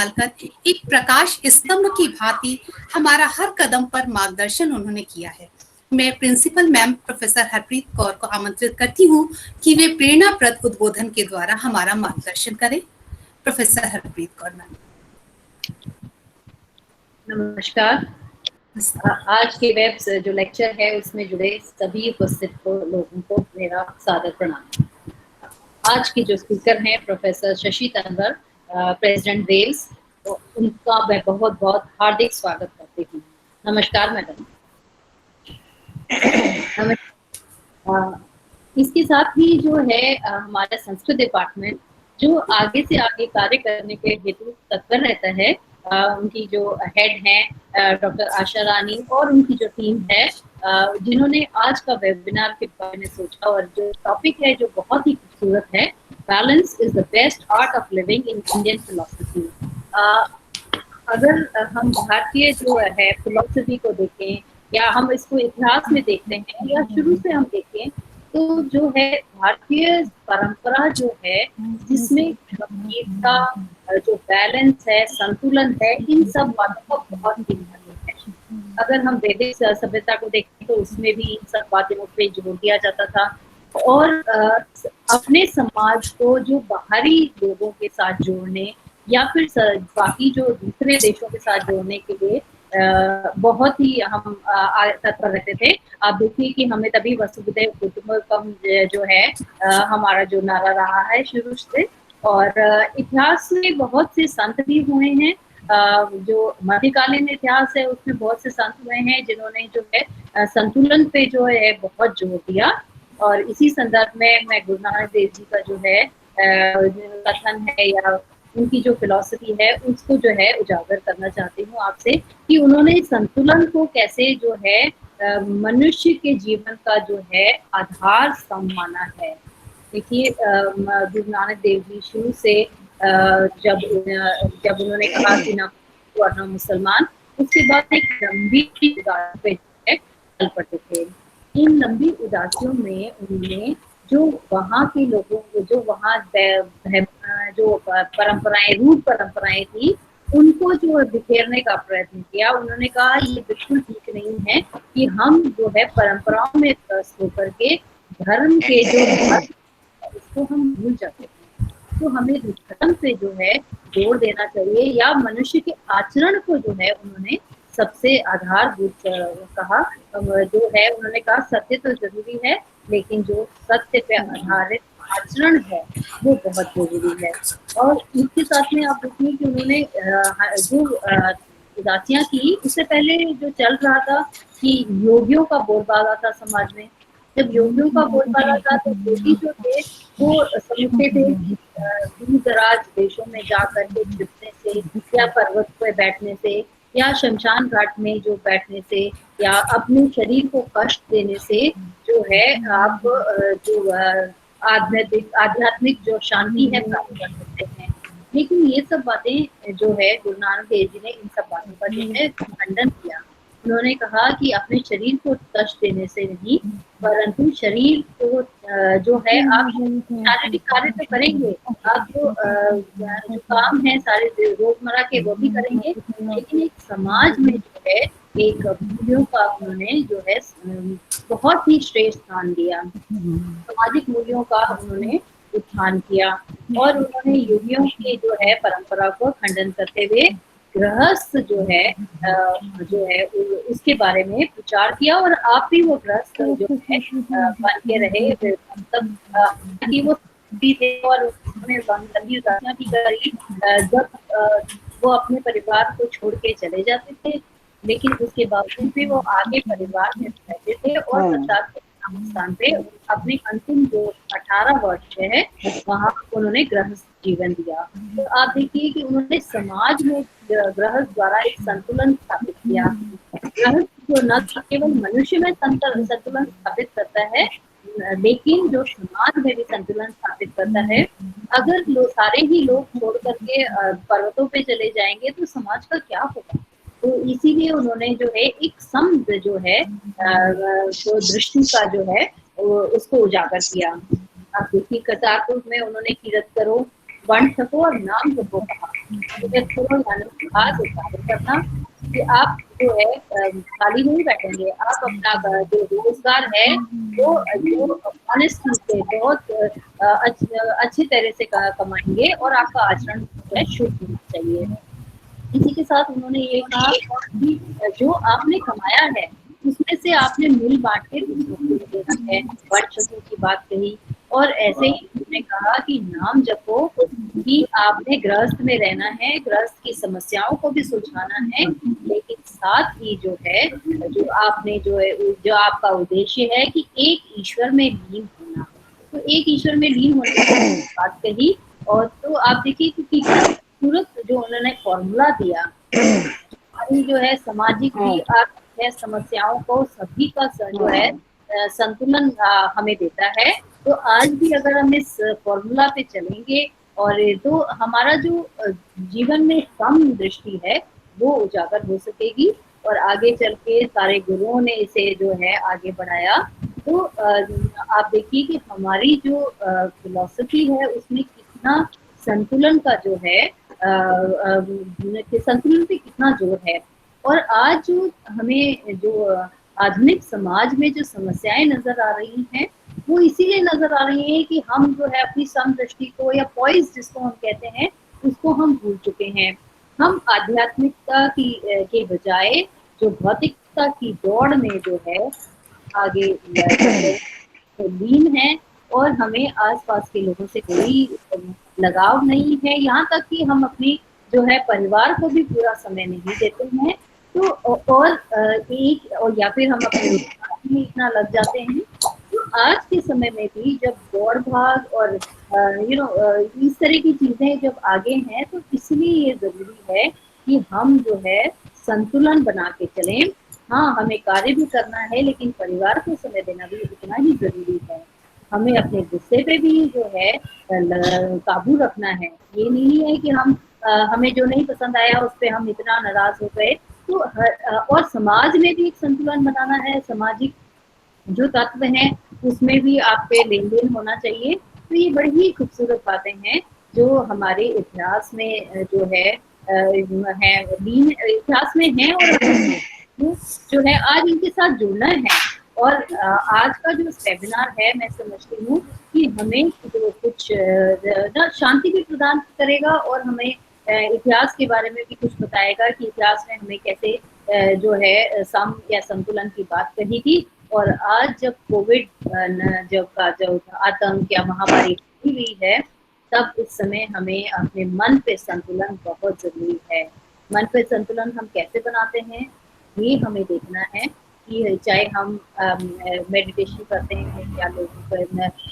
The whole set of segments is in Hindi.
डालकर एक प्रकाश स्तंभ की भांति हमारा हर कदम पर मार्गदर्शन उन्होंने किया है। मैं principal ma'am professor Harpreet Kaur को आमंत्रित करती हूँ कि वे प्रेरणाप्रद उद्बोधन के द्वारा हमारा मार्गदर्शन करें। Professor Harpreet Kaur ma'am. नमस्कार। आज के वेब जो लेक्चर है उसमें जुड़े सभी उपस्थित लोगों को मेरा सादर प्रणाम। आज के जो स्पीकर हैं प्रोफेसर शशि तंवर, प्रेसिडेंट वेल्स, तो उनका मैं बहुत बहुत हार्दिक स्वागत करती हूँ। नमस्कार मैडम। इसके साथ ही जो है हमारा संस्कृत डिपार्टमेंट जो आगे से आगे कार्य करने के हेतु तत्पर रहता है, उनकी जो हेड हैं डॉक्टर आशा रानी और उनकी जो टीम है, जिन्होंने आज का वेबिनार के बारे में सोचा और जो टॉपिक है जो बहुत ही खूबसूरत है, balance is the best art of living in Indian philosophy. अगर हम भारतीय जो है फिलॉसफी को देखें या हम इसको इतिहास में देखते हैं या शुरू से हम देखें तो जो है भारतीय परंपरा जो है जिसमें गंभीरता, जो बैलेंस है, संतुलन है, इन सब बातों का बहुत ही महत्व है। अगर हम वैदिक सभ्यता को देखें तो उसमें भी इन सब बातों पे जोर दिया जाता था और अपने समाज को जो बाहरी लोगों के साथ जोड़ने या फिर बाकी जो दूसरे देशों के साथ जोड़ने के लिए बहुत ही हम तत्पर रहते थे। आप देखिए कि हमें तभी वसुधैव कुटुंबकम जो है हमारा जो नारा रहा है शुरू से, और इतिहास में बहुत से संत भी हुए हैं। जो मध्यकालीन इतिहास है उसमें बहुत से संत हुए हैं जिन्होंने जो है संतुलन पे जो है बहुत जोर दिया। और इसी संदर्भ में मैं गुरु नानक देव जी का जो है कथन है या उनकी जो फिलॉसफी है उसको जो है उजागर करना चाहती हूँ आपसे कि उन्होंने संतुलन को कैसे जो है मनुष्य के जीवन का जो है आधार स्तंभ माना है। देखिए गुरु नानक देव जी शुरू से जब उन्होंने कहा कि ना वरना मुसलमान, उसके बाद एक लंबी उदासी पे चल पड़ते थे। इन लंबी उदासियों में उन्होंने जो वहाँ के लोगों को जो वहाँ जो परंपराएं, रूढ़ परंपराएं थी, उनको जो बिखेरने का प्रयत्न किया। उन्होंने कहा ये बिल्कुल ठीक नहीं है कि हम जो है परंपराओं में त्रस्त होकर के धर्म के जो उसको हम भूल जाते हैं। तो हमें धर्म पे जो है जोर देना चाहिए या मनुष्य के आचरण को जो है उन्होंने सबसे आधारभूत कहा। जो है उन्होंने कहा सत्य तो जरूरी है लेकिन जो सत्य पे आधारित आचरण है वो बहुत जरूरी है। और इसके साथ में आप देखिए कि उन्होंने जो उदासियां की, उससे पहले जो चल रहा था कि योगियों का बोलबाला था समाज में। जब योगियों का बोलबाला था तो योगी जो थे वो समझते थे कि दूर दराज देशों में जाकर के छिपने से या पर्वत पर बैठने से या शमशान घाट में जो बैठने से या अपने शरीर को कष्ट देने से जो है आप जो आध्यात्मिक जो शांति है प्राप्त कर सकते हैं। लेकिन ये सब बातें जो है गुरु नानक देव जी ने इन सब बातों का जो है खंडन किया। उन्होंने कहा कि अपने शरीर को कष्ट देने से नहीं, परंतु शरीर को जो है आप शारीरिक कार्य तो करेंगे, आप जो काम है सारे रोजमर्रा के वो भी करेंगे, लेकिन एक समाज में जो है एक मूल्यों का उन्होंने जो है बहुत ही श्रेष्ठ स्थान दिया। सामाजिक मूल्यों का उन्होंने उत्थान किया और उन्होंने योगियों की जो है परंपरा को खंडन करते हुए गृहस्थ जो है उसके बारे में प्रचार किया। और आप भी वो गृहस्थ जो है बन के रहे, मतलब कि वो भी थे और उन्होंने लंबी उदासियां भी करी जब वो अपने परिवार को छोड़ के चले जाते थे, लेकिन उसके बावजूद भी वो आगे परिवार में रहते थे और स्थान पे अपने अंतिम जो 18 वर्ष है वहाँ उन्होंने गृहस्थ जीवन दिया। तो आप देखिए कि उन्होंने समाज में गृहस्थ द्वारा एक संतुलन स्थापित किया। गृहस्थ जो न केवल मनुष्य में संतुलन स्थापित करता है लेकिन जो समाज में भी संतुलन स्थापित करता है। अगर सारे ही लोग छोड़ करके पर्वतों पे चले जाएंगे तो समाज का क्या होगा। तो इसीलिए उन्होंने जो है एक सम जो है जो दृष्टि का जो है उसको उजागर किया। आप देखिए करतारपुर में उन्होंने कीरत करो, वर्ण छको और नाम जपो कहा। थोड़ा यानी खास उपाय करना कि आप जो है खाली नहीं बैठेंगे, आप अपना जो रोजगार है वो जो ऑनेस्टली से बहुत अच्छी तरह से कमाएंगे और आपका आचरण जो है शुद्ध होना चाहिए। इसी के साथ उन्होंने ये कहा कि जो आपने कमाया है उसमें से आपने मिल बांट के दूसरों को देना है, वर्चस्व की बात कही। और ऐसे ही उन्होंने कहा कि नाम जपो, कि आपने गृहस्थ में रहना है, गृहस्थ की समस्याओं को भी सुलझाना है, लेकिन साथ ही जो है जो आपने जो है जो आपका उद्देश्य है कि एक ईश्वर में लीन होना, तो एक ईश्वर में लीन होने की बात कही। और तो आप देखिए कि कितना खूबसूरत जो उन्होंने फॉर्मूला दिया, हमारी जो है सामाजिक भी आर्थिक है समस्याओं को सभी का जो है संतुलन हमें देता है। तो आज भी अगर हम इस फॉर्मूला पे चलेंगे और तो हमारा जो जीवन में कम दृष्टि है वो उजागर हो सकेगी और आगे चल के सारे गुरुओं ने इसे जो है आगे बढ़ाया। तो आप देखिए कि हमारी जो फिलॉसफी है उसमें कितना संतुलन का जो है संतुलन पे कितना जोर है। और आज जो हमें जो आधुनिक समाज में जो समस्याएं नजर आ रही हैं वो इसीलिए नजर आ रही है कि हम जो है अपनी समदृष्टि को या पॉइज जिसको हम कहते हैं उसको हम भूल चुके हैं। हम आध्यात्मिकता की के बजाय जो भौतिकता की दौड़ में जो है आगे तो लीन है और हमें आसपास के लोगों से कोई लगाव नहीं है। यहाँ तक कि हम अपनी जो है परिवार को भी पूरा समय नहीं देते हैं। तो और एक और या फिर हम अपने रोजगार में इतना लग जाते हैं। तो आज के समय में भी जब दौड़ भाग और इस तरह की चीजें जब आगे हैं तो इसलिए ये जरूरी है कि हम जो है संतुलन बना के चलें। हाँ, हमें कार्य भी करना है लेकिन परिवार को समय देना भी उतना ही जरूरी है। हमें अपने गुस्से पे भी जो है काबू रखना है। ये नहीं है कि हम हमें जो नहीं पसंद आया उस पर हम इतना नाराज हो गए। तो और समाज में भी एक संतुलन बनाना है, सामाजिक जो तत्व हैं उसमें भी आप पे लेन देन होना चाहिए। तो ये बड़ी ही खूबसूरत बातें हैं जो हमारे इतिहास में जो है इतिहास में है और जो है आज इनके साथ जुड़ना है। और आज का जो वेबिनार है मैं समझती हूँ कि हमें जो कुछ शांति भी प्रदान करेगा और हमें इतिहास के बारे में भी कुछ बताएगा कि इतिहास में हमें कैसे जो है सम या संतुलन की बात कही थी। और आज जब कोविड जो आतंक या महामारी हुई है तब इस समय हमें अपने मन पे संतुलन बहुत जरूरी है। मन पे संतुलन हम कैसे बनाते हैं ये हमें देखना है कि चाहे हम मेडिटेशन करते हैं या लोग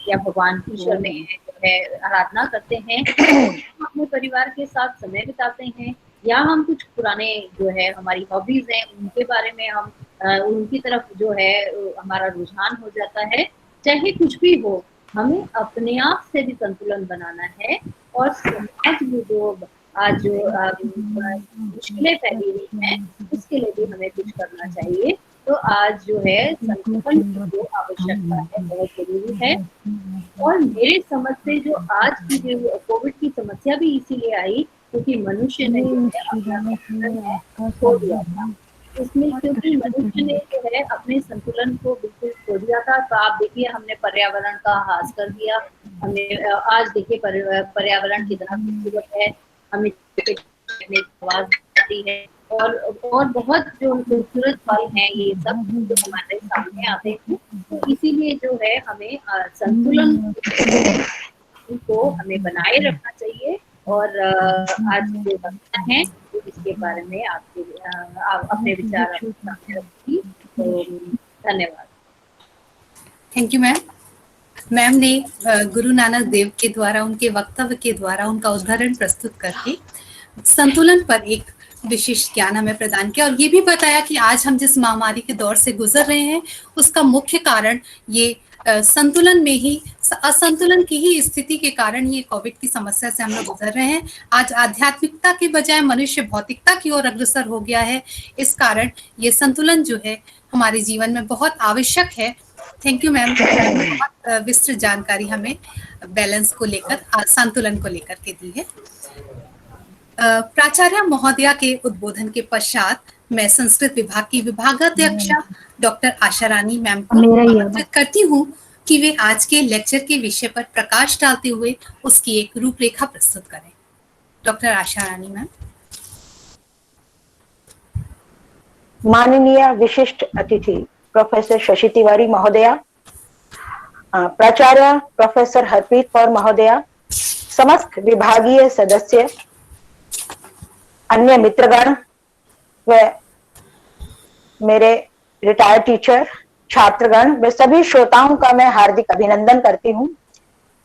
या भगवान ईश्वर में जो है आराधना करते हैं, हम अपने परिवार के साथ समय बिताते हैं या हम कुछ पुराने जो है हमारी हॉबीज हैं उनके बारे में हम उनकी तरफ जो है हमारा रुझान हो जाता है। चाहे कुछ भी हो हमें अपने आप से भी संतुलन बनाना है। और समाज में जो आज जो मुश्किलें फैली हुई हैं उसके लिए भी हमें कुछ करना चाहिए। तो आज जो है संतुलन की जो आवश्यकता है बहुत जरूरी है। और मेरे समझ से जो आज की जो कोविड की समस्या भी इसीलिए आई क्योंकि मनुष्य ने जो है खो दिया था इसमें, क्योंकि मनुष्य ने जो है अपने संतुलन को बिल्कुल खो दिया था। तो आप देखिए हमने पर्यावरण का ह्रास कर दिया। हमने आज देखिए पर्यावरण कितना खूबसूरत है, हमें आवाज आती है और बहुत जो खूबसूरत पल हैं ये सब जो हमारे सामने आते हैं। तो इसीलिए जो है हमें संतुलन को हमें बनाए रखना चाहिए। और आज जो वक्ता है तो इसके बारे में आपके अपने विचार सामने रखी। तो धन्यवाद। Thank you ma'am. मैम ने गुरु नानक देव के द्वारा उनके वक्तव्य के द्वारा उनका उदाहरण प्रस्तुत करके संतुलन पर एक विशिष्ट ज्ञान हमें प्रदान किया और ये भी बताया कि आज हम जिस महामारी के दौर से गुजर रहे हैं उसका मुख्य कारण ये संतुलन में ही असंतुलन की ही स्थिति के कारण ये कोविड की समस्या से हम लोग गुजर रहे हैं। आज आध्यात्मिकता के बजाय मनुष्य भौतिकता की ओर अग्रसर हो गया है। इस कारण ये संतुलन जो है हमारे जीवन में बहुत आवश्यक है। थैंक यू मैम, बहुत विस्तृत जानकारी हमें बैलेंस को लेकर संतुलन को लेकर के दी है। प्राचार्य महोदया के उद्बोधन के पश्चात मैं संस्कृत विभाग की विभागाध्यक्षा डॉक्टर आशा रानी मैम को आमंत्रित करती हूँ कि वे आज के लेक्चर के विषय पर प्रकाश डालते हुए उसकी एक रूपरेखा प्रस्तुत करें। Doctor Asha Rani ma'am. माननीय विशिष्ट अतिथि प्रोफेसर शशि तिवारी महोदया, प्राचार्य प्रोफेसर हरप्रीत कौर महोदया, समस्त विभागीय सदस्य, अन्य मित्रगण व मेरे रिटायर्ड टीचर, छात्रगण व सभी श्रोताओं का मैं हार्दिक अभिनंदन करती हूँ।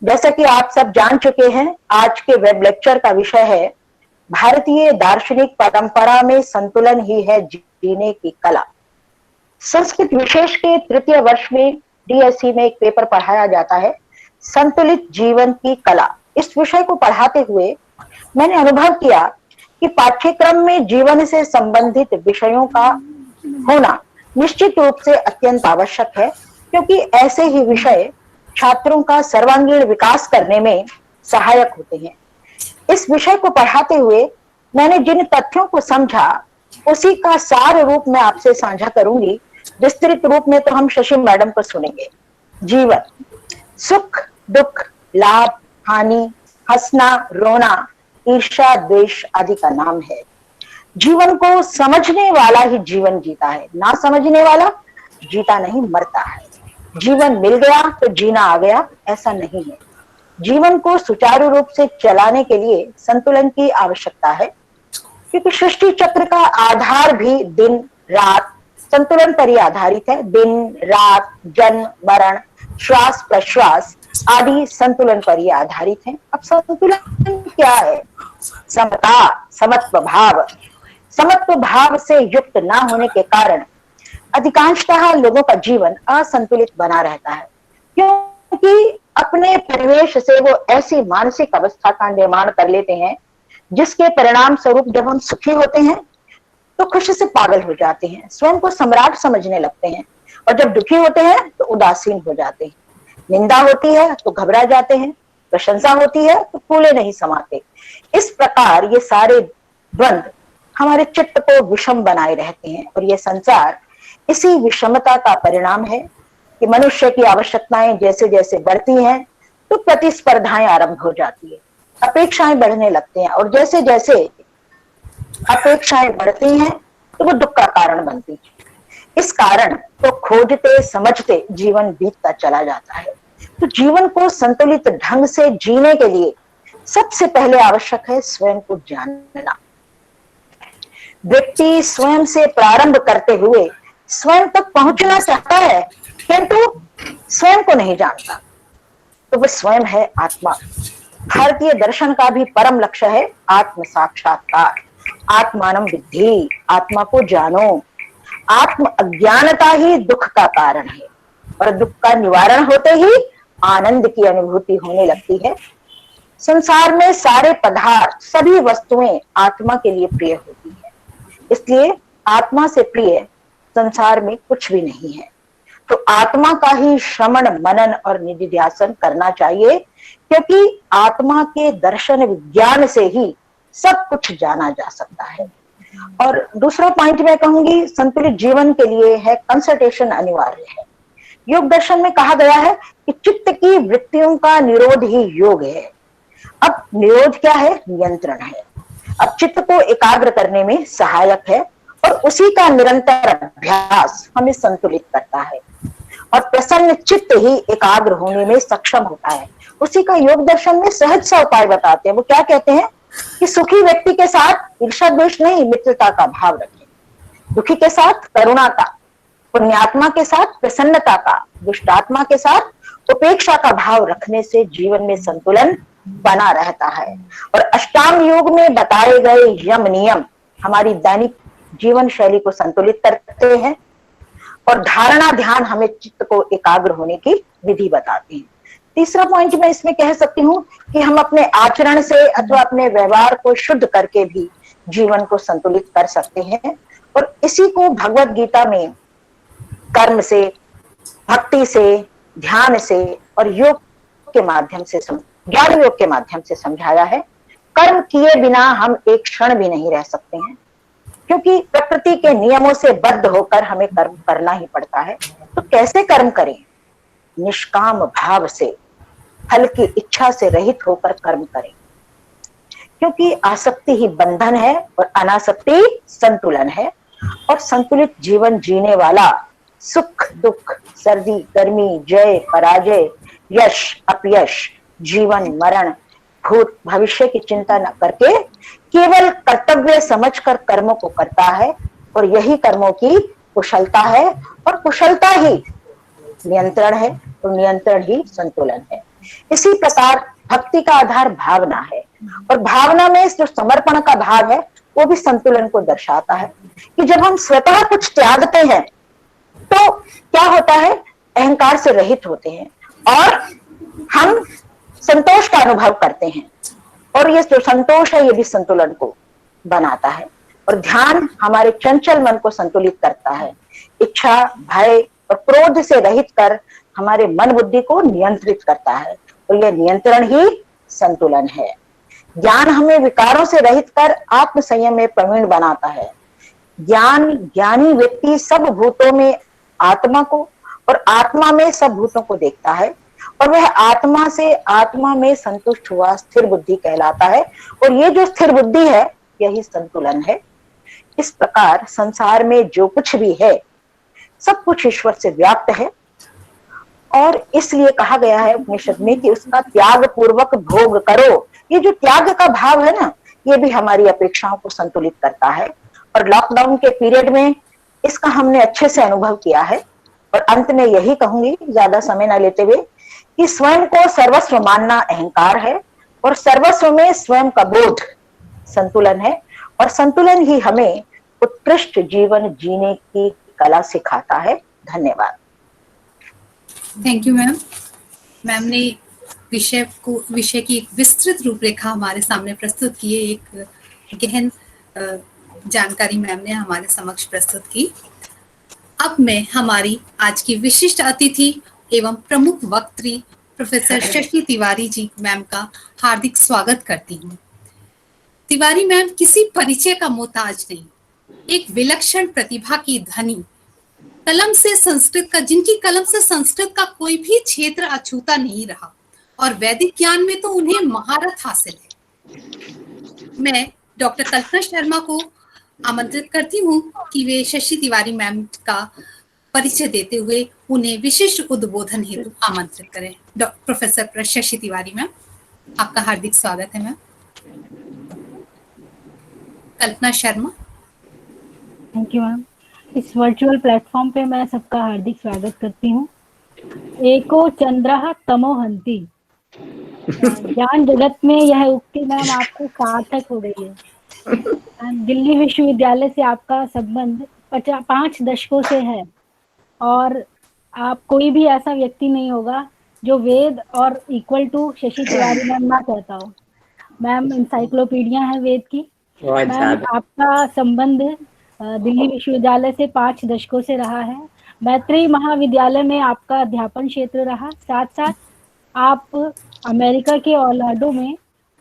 जैसा कि आप सब जान चुके हैं, आज के वेब लेक्चर का विषय है भारतीय दार्शनिक परंपरा में संतुलन ही है जीने की कला। संस्कृत विशेष के तृतीय वर्ष में डीएससी में एक पेपर पढ़ाया जाता है, संतुलित जीवन की कला। इस विषय को पढ़ाते हुए मैंने अनुभव किया कि पाठ्यक्रम में जीवन से संबंधित विषयों का होना निश्चित रूप से अत्यंत आवश्यक है, क्योंकि ऐसे ही विषय छात्रों का सर्वांगीण विकास करने में सहायक होते हैं। इस विषय को पढ़ाते हुए मैंने जिन तथ्यों को समझा उसी का सार रूप में आपसे साझा करूंगी। विस्तृत रूप में तो हम शशि मैडम को सुनेंगे। जीवन सुख दुख, लाभ हानि, हंसना रोना, ईर्ष्या द्वेष आदि का नाम है। जीवन को समझने वाला ही जीवन जीता है, ना समझने वाला जीता नहीं, मरता है। जीवन मिल गया तो जीना आ गया, ऐसा नहीं है। जीवन को सुचारू रूप से चलाने के लिए संतुलन की आवश्यकता है, क्योंकि सृष्टि चक्र का आधार भी दिन रात संतुलन पर ही आधारित है। दिन रात, जन्म मरण, श्वास प्रश्वास आदि संतुलन पर ही आधारित है। अब संतुलन क्या है? समता, समत्व भाव। समत्व भाव से युक्त ना होने के कारण अधिकांशतः लोगों का जीवन असंतुलित बना रहता है, क्योंकि अपने परिवेश से वो ऐसी मानसिक अवस्था का निर्माण कर लेते हैं जिसके परिणाम स्वरूप जब हम सुखी होते हैं तो खुशी से पागल हो जाते हैं, स्वयं को सम्राट समझने लगते हैं, और जब दुखी होते हैं तो उदासीन हो जाते हैं। निंदा होती है तो घबरा जाते हैं, प्रशंसा होती है तो फूले नहीं समाते। इस प्रकार ये सारे द्वंद्व हमारे चित्त को विषम बनाए रहते हैं, और ये संसार इसी विषमता का परिणाम है कि मनुष्य की आवश्यकताएं जैसे जैसे बढ़ती हैं तो प्रतिस्पर्धाएं आरंभ हो जाती है, अपेक्षाएं बढ़ने लगते हैं, और जैसे जैसे अपेक्षाएं बढ़ती हैं तो वो दुख का कारण बनती है। इस कारण तो खोजते समझते जीवन बीतता चला जाता है। तो जीवन को संतुलित ढंग से जीने के लिए सबसे पहले आवश्यक है स्वयं को जानना। व्यक्ति स्वयं से प्रारंभ करते हुए स्वयं तक पहुंचना चाहता है, किंतु स्वयं को नहीं जानता, तो वह स्वयं है आत्मा। भारतीय दर्शन का भी परम लक्ष्य है आत्म साक्षात्कार। आत्मानम विद्धि, आत्मा को जानो। आत्म अज्ञानता ही दुख का कारण है, और दुख का निवारण होते ही आनंद की अनुभूति होने लगती है। संसार में सारे पदार्थ, सभी वस्तुएं आत्मा के लिए प्रिय होती है, इसलिए आत्मा से प्रिय संसार में कुछ भी नहीं है। तो आत्मा का ही श्रवण मनन और निधिध्यासन करना चाहिए, क्योंकि आत्मा के दर्शन विज्ञान से ही सब कुछ जाना जा सकता है। और दूसरा पॉइंट मैं कहूंगी, संतुलित जीवन के लिए है कंसंट्रेशन अनिवार्य है। योग दर्शन में कहा गया है कि चित्त की वृत्तियों का निरोध ही योग है। अब निरोध क्या है? नियंत्रण है। अब चित्त को एकाग्र करने में सहायक है, और उसी का निरंतर अभ्यास हमें संतुलित करता है, और प्रसन्न चित्त ही एकाग्र होने में सक्षम होता है। उसी का योग दर्शन में सहज सा उपाय बताते हैं। वो क्या कहते हैं कि सुखी व्यक्ति के साथ ईर्ष्या द्वेष नहीं, मित्रता का भाव रखें। दुखी के साथ करुणा का, पुण्यात्मा के साथ प्रसन्नता का, दुष्टात्मा के साथ उपेक्षा का भाव रखने से जीवन में संतुलन बना रहता है। और अष्टांग योग में बताए गए यम नियम हमारी दैनिक जीवन शैली को संतुलित करते हैं, और धारणा ध्यान हमें चित्त को एकाग्र होने की विधि बताते हैं। तीसरा पॉइंट मैं इसमें कह सकती हूँ कि हम अपने आचरण से अथवा अपने व्यवहार को शुद्ध करके भी जीवन को संतुलित कर सकते हैं, और इसी को भगवत गीता में कर्म से, भक्ति से, ध्यान से और योग के माध्यम से, ज्ञान योग के माध्यम से समझाया है। कर्म किए बिना हम एक क्षण भी नहीं रह सकते हैं, क्योंकि प्रकृति के नियमों से बद्ध होकर हमें कर्म करना ही पड़ता है। तो कैसे कर्म करें? निष्काम भाव से, फल की इच्छा से रहित होकर कर्म करें, क्योंकि आसक्ति ही बंधन है और अनासक्ति संतुलन है। और संतुलित जीवन जीने वाला सुख दुख, सर्दी गर्मी, जय पराजय, यश अपयश, जीवन मरण, भूत भविष्य की चिंता न करके केवल कर्तव्य समझकर कर्मों को करता है। और यही कर्मों की कुशलता है, और कुशलता ही नियंत्रण है, और नियंत्रण ही संतुलन है। इसी प्रकार भक्ति का आधार भावना है, और भावना में जो समर्पण का भाव है वो भी संतुलन को दर्शाता है। कि जब हम स्वतः कुछ त्यागते हैं तो क्या होता है? अहंकार से रहित होते हैं और हम संतोष का अनुभव करते हैं, और ये जो संतोष है ये भी संतुलन को बनाता है। और ध्यान हमारे चंचल मन को संतुलित करता है, इच्छा भय और क्रोध से रहित कर हमारे मन बुद्धि को नियंत्रित करता है, और यह नियंत्रण ही संतुलन है। ज्ञान हमें विकारों से रहित कर आत्म संयम में प्रवीण बनाता है। ज्ञानी व्यक्ति सब भूतों में आत्मा को और आत्मा में सब भूतों को देखता है, और वह आत्मा से आत्मा में संतुष्ट हुआ स्थिर बुद्धि कहलाता है। और ये जो स्थिर बुद्धि है यही संतुलन है। इस प्रकार संसार में जो कुछ भी है सब कुछ ईश्वर से व्याप्त है, और इसलिए कहा गया है उपनिषद में कि उसका त्याग पूर्वक भोग करो। ये जो त्याग का भाव है ना, ये भी हमारी अपेक्षाओं को संतुलित करता है। और लॉकडाउन के पीरियड में इसका हमने अच्छे से अनुभव किया है। और अंत में यही कहूंगी, ज्यादा समय न लेते हुए, कि स्वयं को सर्वस्व मानना अहंकार है, और सर्वस्व में स्वयं का बोध संतुलन है। और संतुलन ही हमें उत्कृष्ट जीवन जीने की कला सिखाता है। धन्यवाद। Thank you ma'am. मैम ने विषय की एक विस्तृत रूपरेखा हमारे सामने प्रस्तुत की है। एक गहन जानकारी मैम ने हमारे समक्ष प्रस्तुत की। अब मैं हमारी आज की विशिष्ट अतिथि एवं प्रमुख वक्त्री प्रोफेसर शशि तिवारी जी मैम का हार्दिक स्वागत करती हूँ। तिवारी मैम किसी परिचय का मोहताज नहीं, एक विलक्षण प्रतिभा की धनी, जिनकी कलम से संस्कृत का कोई भी क्षेत्र अछूता नहीं रहा, और वैदिक ज्ञान में तो उन्हें महारत हासिल है। मैं डॉक्टर कल्पना शर्मा को आमंत्रित करती हूँ कि वे शशि तिवारी मैम का परिचय देते हुए उन्हें विशिष्ट उद्बोधन हेतु आमंत्रित करें। प्रोफेसर शशि तिवारी मैम, आपका हार्दिक स्वागत है। Ma'am Kalpana Sharma. Thank you ma'am. इस वर्चुअल प्लेटफॉर्म पे मैं सबका हार्दिक स्वागत करती हूँ। एको चंद्रः तमो हंति, ज्ञान जगत में यह उक्ति मैम आपको सार्थक हो गई है। दिल्ली विश्वविद्यालय से आपका संबंध 5 दशकों से है, और आप कोई भी ऐसा व्यक्ति नहीं होगा जो वेद और equal to Shashi Tiwari ma'am ना कहता हो। मैम इंसाइक्लोपीडिया है वेद की। मैम आपका संबंध दिल्ली विश्वविद्यालय से 5 दशकों से रहा है। मैत्री महाविद्यालय में आपका अध्यापन क्षेत्र रहा। साथ साथ आप अमेरिका के ऑर्लैंडो में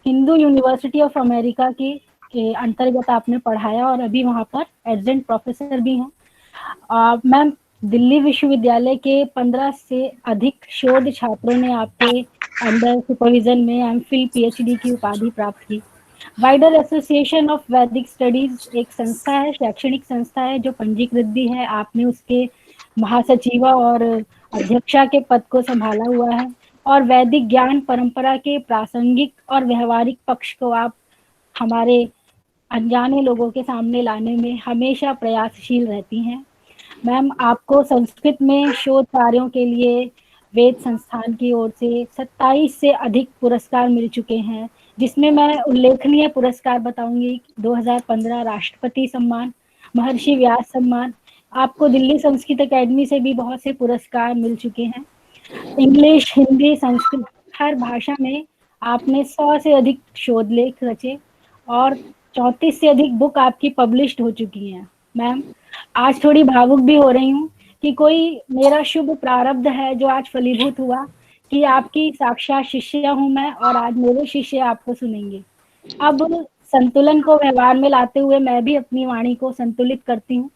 हिंदू यूनिवर्सिटी ऑफ अमेरिका के अंतर्गत आपने पढ़ाया, और अभी वहाँ पर एडजंट प्रोफेसर भी हैं। मैम दिल्ली विश्वविद्यालय के 15 से अधिक शोध छात्रों ने आपके अंडर सुपरविजन में एमफिल पीएचडी की उपाधि प्राप्त की। वाइडर एसोसिएशन ऑफ वैदिक स्टडीज एक संस्था है, शैक्षणिक संस्था है जो पंजीकृत भी है। आपने उसके महासचिवा और अध्यक्षा के पद को संभाला हुआ है, और वैदिक ज्ञान परंपरा के प्रासंगिक और व्यवहारिक पक्ष को आप हमारे अनजाने लोगों के सामने लाने में हमेशा प्रयासशील रहती हैं। मैम आपको संस्कृत में शोध कार्यों के लिए वेद संस्थान की ओर से 27 से अधिक पुरस्कार मिल चुके हैं, जिसमें मैं उल्लेखनीय पुरस्कार बताऊंगी। 2015 राष्ट्रपति सम्मान, महर्षि व्यास सम्मान, आपको दिल्ली संस्कृत अकेडमी से भी बहुत से पुरस्कार मिल चुके हैं। इंग्लिश, हिंदी, संस्कृत हर भाषा में आपने 100 से अधिक शोध लेख रचे, और 34 से अधिक बुक आपकी पब्लिश्ड हो चुकी हैं। मैम आज थोड़ी भावुक भी हो रही हूँ कि कोई मेरा शुभ प्रारब्ध है जो आज फलीभूत हुआ, कि आपकी साक्षात शिष्या हूँ मैं, और आज मेरे शिष्य आपको सुनेंगे। अब संतुलन को व्यवहार में लाते हुए मैं भी अपनी वाणी को संतुलित करती हूँ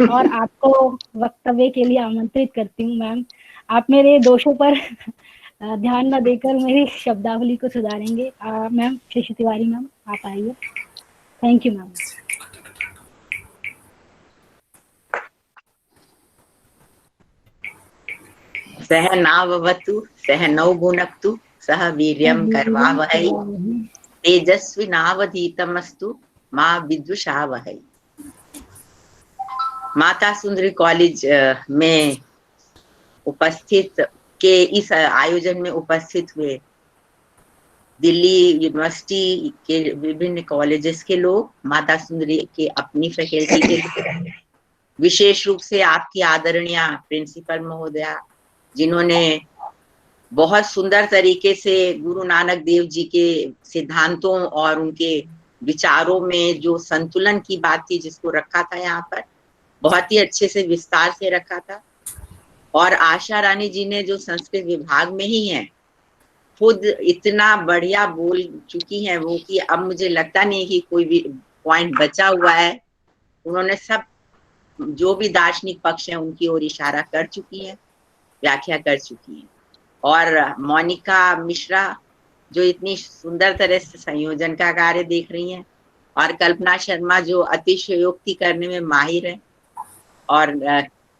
और आपको वक्तव्य के लिए आमंत्रित करती हूँ मैम। आप मेरे दोषों पर ध्यान न देकर मेरी शब्दावली को सुधारेंगे। मैम शशि तिवारी मैम, आप आइए। Thank you ma'am. सह नाववतु सह नौ भुनक्तु सह वीर्यं करवावहै तेजस्विनावधीतमस्तु मां विद्विषावहै। माता सुंदरी कॉलेज में उपस्थित के इस आयोजन में उपस्थित हुए दिल्ली यूनिवर्सिटी के विभिन्न कॉलेजेस के लोग, माता सुंदरी के अपनी फैकल्टी के लोग, विशेष रूप से आपकी आदरणीय प्रिंसिपल महोदया, जिन्होंने बहुत सुंदर तरीके से गुरु नानक देव जी के सिद्धांतों और उनके विचारों में जो संतुलन की बात थी जिसको रखा था यहाँ पर, बहुत ही अच्छे से विस्तार से रखा था। और आशा रानी जी ने जो संस्कृत विभाग में ही हैं, खुद इतना बढ़िया बोल चुकी हैं वो कि अब मुझे लगता नहीं कि कोई भी पॉइंट बचा हुआ है। उन्होंने सब जो भी दार्शनिक पक्ष है उनकी ओर इशारा कर चुकी है, व्याख्या कर चुकी है। और मोनिका मिश्रा जो इतनी सुंदर तरह से संयोजन का कार्य देख रही हैं, और कल्पना शर्मा जो अतिशयोक्ति करने में माहिर है और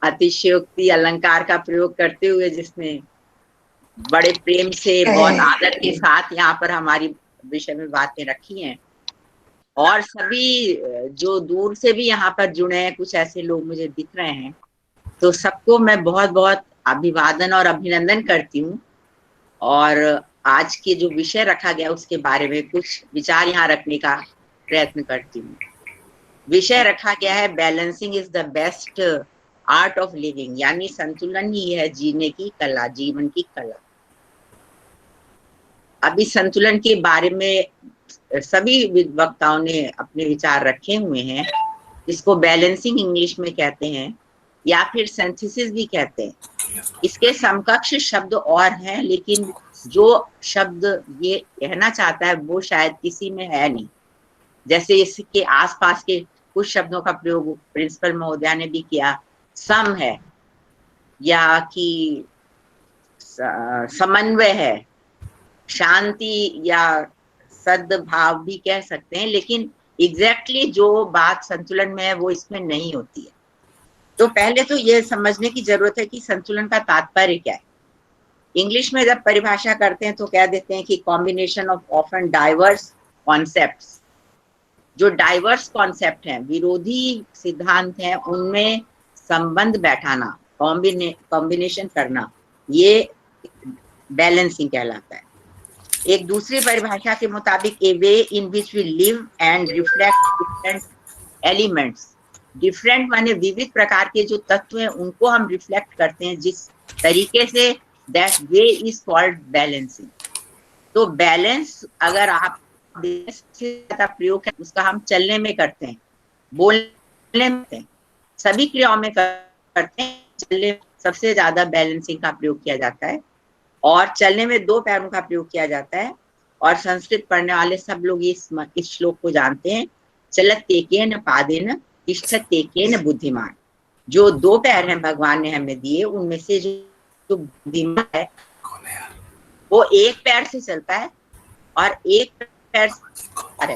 अतिशयोक्ति अलंकार का प्रयोग करते हुए जिसने बड़े प्रेम से बहुत आदर के साथ यहाँ पर हमारी विषय में बातें रखी हैं। और सभी जो दूर से भी यहाँ पर जुड़े हैं, कुछ ऐसे लोग मुझे दिख रहे हैं, तो सबको मैं बहुत बहुत अभिवादन और अभिनंदन करती हूँ। और आज के जो विषय रखा गया उसके बारे में कुछ विचार यहाँ रखने का प्रयत्न करती हूँ। विषय रखा गया है balancing is the best art of living, यानी संतुलन ही है जीने की कला, जीवन की कला। अभी संतुलन के बारे में सभी वक्ताओं ने अपने विचार रखे हुए हैं, इसको बैलेंसिंग इंग्लिश में कहते हैं या फिर सिंथेसिस भी कहते हैं। इसके समकक्ष शब्द और हैं, लेकिन जो शब्द ये कहना चाहता है वो शायद किसी में है नहीं। जैसे इसके आसपास के कुछ शब्दों का प्रयोग प्रिंसिपल महोदया ने भी किया, सम है या कि समन्वय है, शांति या सद्भाव भी कह सकते हैं, लेकिन एग्जैक्टली जो बात संतुलन में है वो इसमें नहीं होती है। तो पहले तो ये समझने की जरूरत है कि संतुलन का तात्पर्य क्या है। इंग्लिश में जब परिभाषा करते हैं तो कह देते हैं कि combination of often diverse concepts. जो डाइवर्स कॉन्सेप्ट हैं, विरोधी सिद्धांत हैं, उनमें संबंध बैठाना, कॉम्बिनेशन करना, ये बैलेंसिंग कहलाता है। एक दूसरी परिभाषा के मुताबिक a way in which we live and reflect different elements. Different माने विविध प्रकार के जो तत्व हैं उनको हम रिफ्लेक्ट करते हैं जिस तरीके से, that way is called balancing. तो बैलेंस अगर आप प्रयोग है उसका हम चलने में करते हैं, बोलने में, सभी क्रियाओं में करते हैं। चलने सबसे ज्यादा बैलेंसिंग का प्रयोग किया जाता है और चलने में दो पैरों का प्रयोग किया जाता है। और संस्कृत पढ़ने वाले सब लोग इस श्लोक को जानते हैं, चलत तेकेन पादेन तिष्ठत तेकेन बुद्धिमान। जो दो पैर हैं भगवान ने हमें दिए, उनमें से जो बुद्धिमान है वो एक पैर से चलता है और एक पैर रहता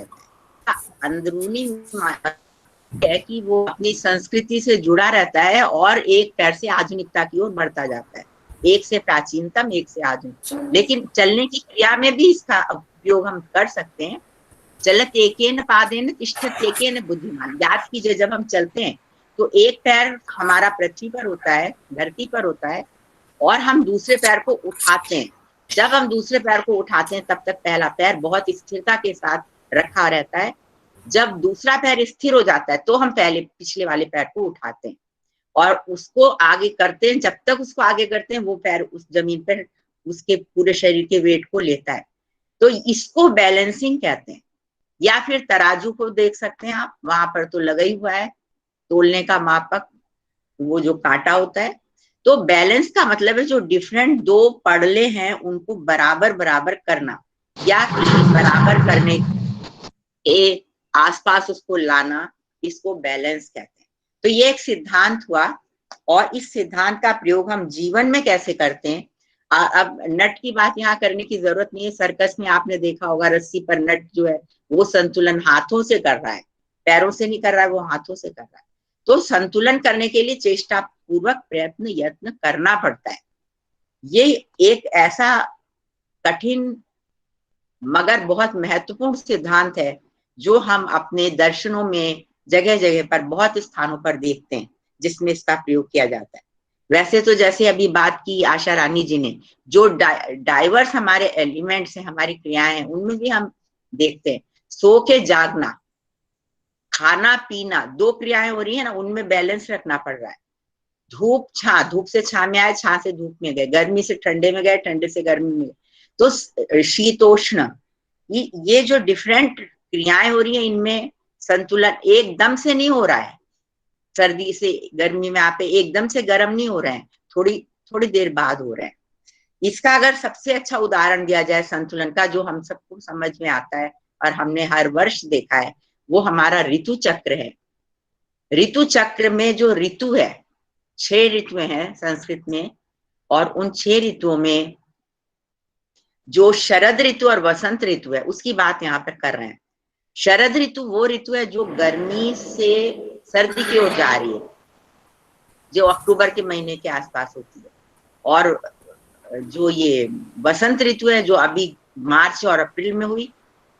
है। अंदरूनी है कि वो अपनी संस्कृति से जुड़ा रहता है और एक पैर से आधुनिकता की ओर बढ़ता जाता है, एक से प्राचीनतम, एक से आधुनिक। लेकिन चलने की क्रिया में भी इसका उपयोग हम कर सकते हैं। चलत एकेन पादेन तिष्ठत एकेन बुद्धिमान। याद कीजिए, जब हम चलते हैं तो एक पैर हमारा पृथ्वी पर होता है, धरती पर होता है, और हम दूसरे पैर को उठाते हैं। जब हम दूसरे पैर को उठाते हैं तब तक पहला पैर बहुत स्थिरता के साथ रखा रहता है। जब दूसरा पैर स्थिर हो जाता है तो हम पहले पिछले वाले पैर को उठाते हैं और उसको आगे करते हैं। जब तक उसको आगे करते हैं वो पैर उस जमीन पर उसके पूरे शरीर के वेट को लेता है। तो इसको बैलेंसिंग कहते हैं। या फिर तराजू को देख सकते हैं आप, वहां पर तो लगा ही हुआ है तोलने का मापक, वो जो कांटा होता है। तो बैलेंस का मतलब है जो डिफरेंट दो पड़ले हैं उनको बराबर बराबर करना, या बराबर करने के आसपास उसको लाना, इसको बैलेंस कहते हैं। तो ये एक सिद्धांत हुआ, और इस सिद्धांत का प्रयोग हम जीवन में कैसे करते हैं। अब नट की बात यहाँ करने की जरूरत नहीं है। सर्कस में आपने देखा होगा, रस्सी पर नट जो है वो संतुलन हाथों से कर रहा है, पैरों से नहीं कर रहा है, वो हाथों से कर रहा है। तो संतुलन करने के लिए चेष्टा पूर्वक प्रयत्न यत्न करना पड़ता है। ये एक ऐसा कठिन मगर बहुत महत्वपूर्ण सिद्धांत है जो हम अपने दर्शनों में जगह जगह पर बहुत स्थानों पर देखते हैं, जिसमें इसका प्रयोग किया जाता है। वैसे तो जैसे अभी बात की आशा रानी जी ने, जो डाइवर्स हमारे एलिमेंट्स हैं, हमारी क्रियाएं हैं, उनमें भी हम देखते हैं। सो के जागना, खाना पीना, 2 क्रियाएं हो रही है ना, उनमें बैलेंस रखना पड़ रहा है। धूप छां, धूप से छां में आए, छां से धूप में गए, गर्मी से ठंडे में गए, ठंडे से गर्मी में गए। तो शीतोष्ण, ये जो डिफरेंट क्रियाएं हो रही है, इनमें संतुलन एकदम से नहीं हो रहा है। सर्दी से गर्मी में आप एकदम से गर्म नहीं हो रहे हैं, थोड़ी थोड़ी देर बाद हो रहे हैं। इसका अगर सबसे अच्छा उदाहरण दिया जाए संतुलन का, जो हम सबको समझ में आता है और हमने हर वर्ष देखा है, वो हमारा ऋतु चक्र है। ऋतु चक्र में जो ऋतु है, 6 ऋतुएं हैं संस्कृत में, और उन 6 ऋतुओं में जो शरद ऋतु और वसंत ऋतु है, उसकी बात यहाँ पर कर रहे हैं। शरद ऋतु वो ऋतु है जो गर्मी से सर्दी की ओर जा रही है, जो अक्टूबर के महीने के आसपास होती है। और जो ये वसंत ऋतु है, जो अभी मार्च और अप्रैल में हुई,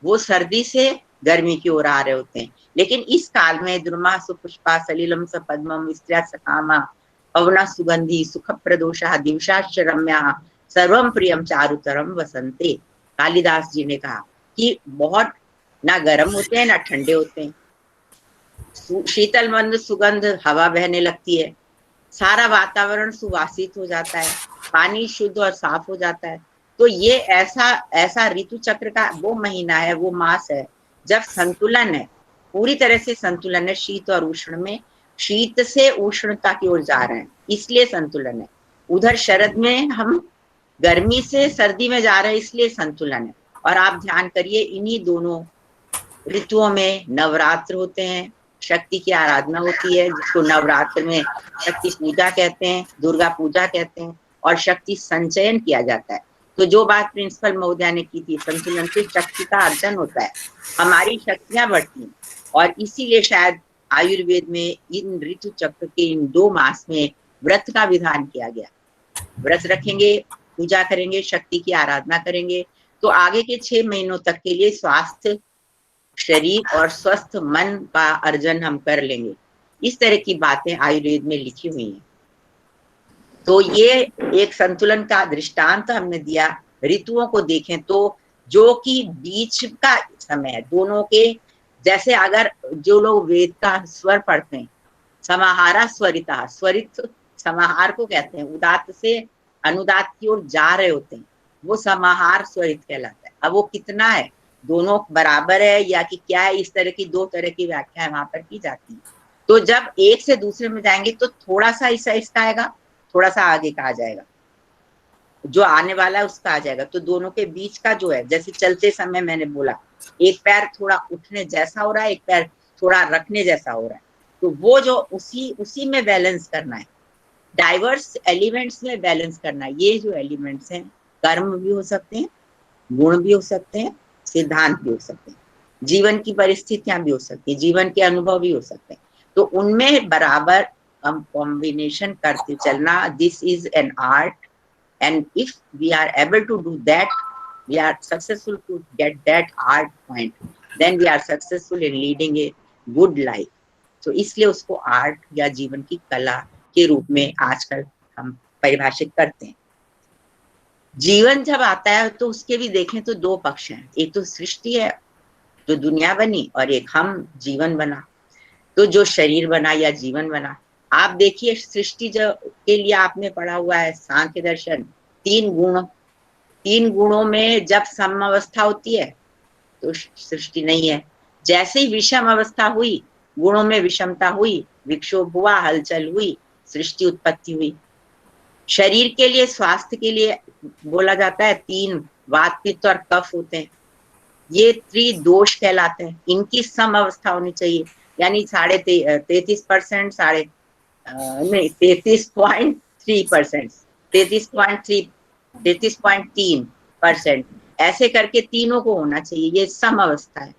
वो सर्दी से गर्मी की ओर आ रहे होते हैं। लेकिन इस काल में द्रुमा सुपुष्पा सलिलम स पद्मम स्त्रिया सकामा पवना सुगंधी सुख प्रदोषा दिवसाश्च रम्या सर्वम प्रियम चारुतरम वसंते। कालिदास जी ने कहा कि बहुत ना गर्म होते हैं ना ठंडे होते हैं, शीतल मंद सुगंध हवा बहने लगती है, सारा वातावरण सुवासित हो जाता है, पानी शुद्ध और साफ हो जाता है। तो ये ऐसा ऋतु चक्र का वो महीना है, वो मास है जब संतुलन है, पूरी तरह से संतुलन है। शीत और उष्ण में, शीत से उष्णता की ओर जा रहे हैं, इसलिए संतुलन है। उधर शरद में हम गर्मी से सर्दी में जा रहे हैं, इसलिए संतुलन है। और आप ध्यान करिए, इन्हीं दोनों ऋतुओं में नवरात्र होते हैं, शक्ति की आराधना होती है, जिसको नवरात्र में शक्ति पूजा कहते हैं, दुर्गा पूजा कहते हैं, और शक्ति संचयन किया जाता है। तो जो बात प्रिंसिपल महोदया ने की थी, संतुलन से शक्ति का अर्जन होता है, हमारी शक्तियां बढ़ती हैं। और इसीलिए शायद आयुर्वेद में इन ऋतु चक्र के इन 2 मास में व्रत का विधान किया गया। व्रत रखेंगे, पूजा करेंगे, शक्ति की आराधना करेंगे, तो आगे के 6 महीनों तक के लिए स्वास्थ्य शरीर और स्वस्थ मन का अर्जन हम कर लेंगे। इस तरह की बातें आयुर्वेद में लिखी हुई हैं। तो ये एक संतुलन का दृष्टांत हमने दिया। ऋतुओं को देखें तो जो कि बीच का समय है दोनों के, जैसे अगर जो लोग वेद का स्वर पढ़ते हैं, समाहारा स्वरिता, स्वरित समाहार को कहते हैं, उदात्त से अनुदात की ओर जा रहे होते हैं, वो समाहार स्वरित कहलाता है। अब वो कितना है, दोनों बराबर है या कि क्या है, इस तरह की 2 तरह की व्याख्या वहां पर की जाती है। तो जब एक से दूसरे में जाएंगे तो थोड़ा सा इसका आएगा, थोड़ा सा आगे का आ जाएगा, जो आने वाला है उसका आ जाएगा। तो दोनों के बीच का जो है, जैसे चलते समय मैंने बोला, एक पैर थोड़ा उठने जैसा हो रहा है, एक पैर थोड़ा रखने जैसा हो रहा है, तो वो जो उसी में बैलेंस करना है, डाइवर्स एलिमेंट्स में बैलेंस करना है। ये जो एलिमेंट्स हैं, कर्म भी हो सकते हैं, गुण भी हो सकते हैं, सिद्धांत भी हो सकते हैं, जीवन की परिस्थितियां भी हो सकती है, जीवन के अनुभव भी हो सकते हैं। तो उनमें बराबर हम कॉम्बिनेशन करते चलना, this is an art, and if we are able to do that, we are successful to get that art point, then we are successful in leading a good life. तो इसलिए उसको आर्ट या जीवन की कला के रूप में आजकल हम परिभाषित करते हैं। जीवन जब आता है तो उसके भी देखें तो 2 पक्ष हैं, एक तो सृष्टि है जो दुनिया बनी, और एक हम जीवन बना। तो जो शरीर बना या जीवन बना, आप देखिए सृष्टि जो के लिए आपने पढ़ा हुआ है सांख्य दर्शन, 3 गुण, 3 गुणों में जब समअवस्था होती है तो सृष्टि नहीं है। जैसे ही विषम अवस्था हुई, गुणों में विषमता हुई, विक्षोभ हुआ, हलचल हुई, सृष्टि उत्पत्ति हुई। शरीर के लिए, स्वास्थ्य के लिए बोला जाता है 3 वात पित्त और कफ होते हैं। ये त्रिदोष कहलाते हैं। इनकी सम अवस्था होनी चाहिए, यानी 33%, 33.3%, 33.3%, ऐसे करके तीनों को होना चाहिए, ये सम अवस्था है।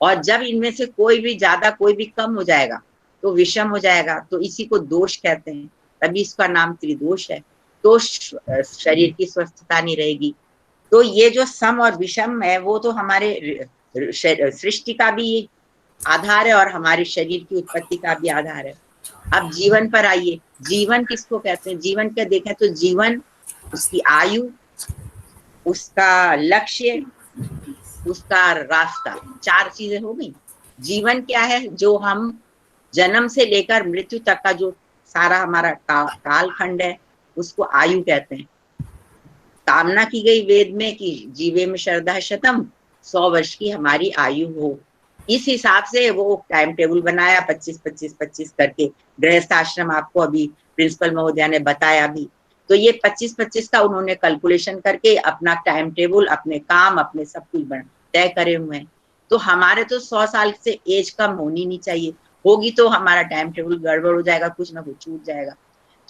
और जब इनमें से कोई भी ज्यादा कोई भी कम हो जाएगा तो विषम हो जाएगा, तो इसी को दोष कहते हैं, तभी इसका नाम त्रिदोष है। तो शरीर की स्वस्थता नहीं रहेगी। तो ये जो सम और विषम है वो तो हमारे सृष्टि का भी आधार है और हमारे शरीर की उत्पत्ति का भी आधार है। अब जीवन पर आइए, जीवन किसको कहते हैं? जीवन का देखें तो जीवन उसकी आयु, उसका लक्ष्य, उसका रास्ता, 4 चीजें हो गई। जीवन क्या है? जो हम जन्म से लेकर मृत्यु तक का जो सारा हमारा कालखंड है उसको आयु कहते हैं। कामना की गई वेद में कि जीवे में श्रद्धा शतम, 100 वर्ष की हमारी आयु हो। इस हिसाब से वो टाइम टेबल बनाया 25-25-25 करके। गृहस्थ आश्रम आपको अभी प्रिंसिपल महोदया ने बताया भी। तो ये 25-25 का उन्होंने कैलकुलेशन करके अपना टाइम टेबल, अपने काम, अपने सब कुछ तय करे हुए हैं। तो हमारे तो 100 साल से एज कम होनी नहीं चाहिए, होगी तो हमारा टाइम टेबल गड़बड़ हो जाएगा, कुछ ना कुछ छूट जाएगा।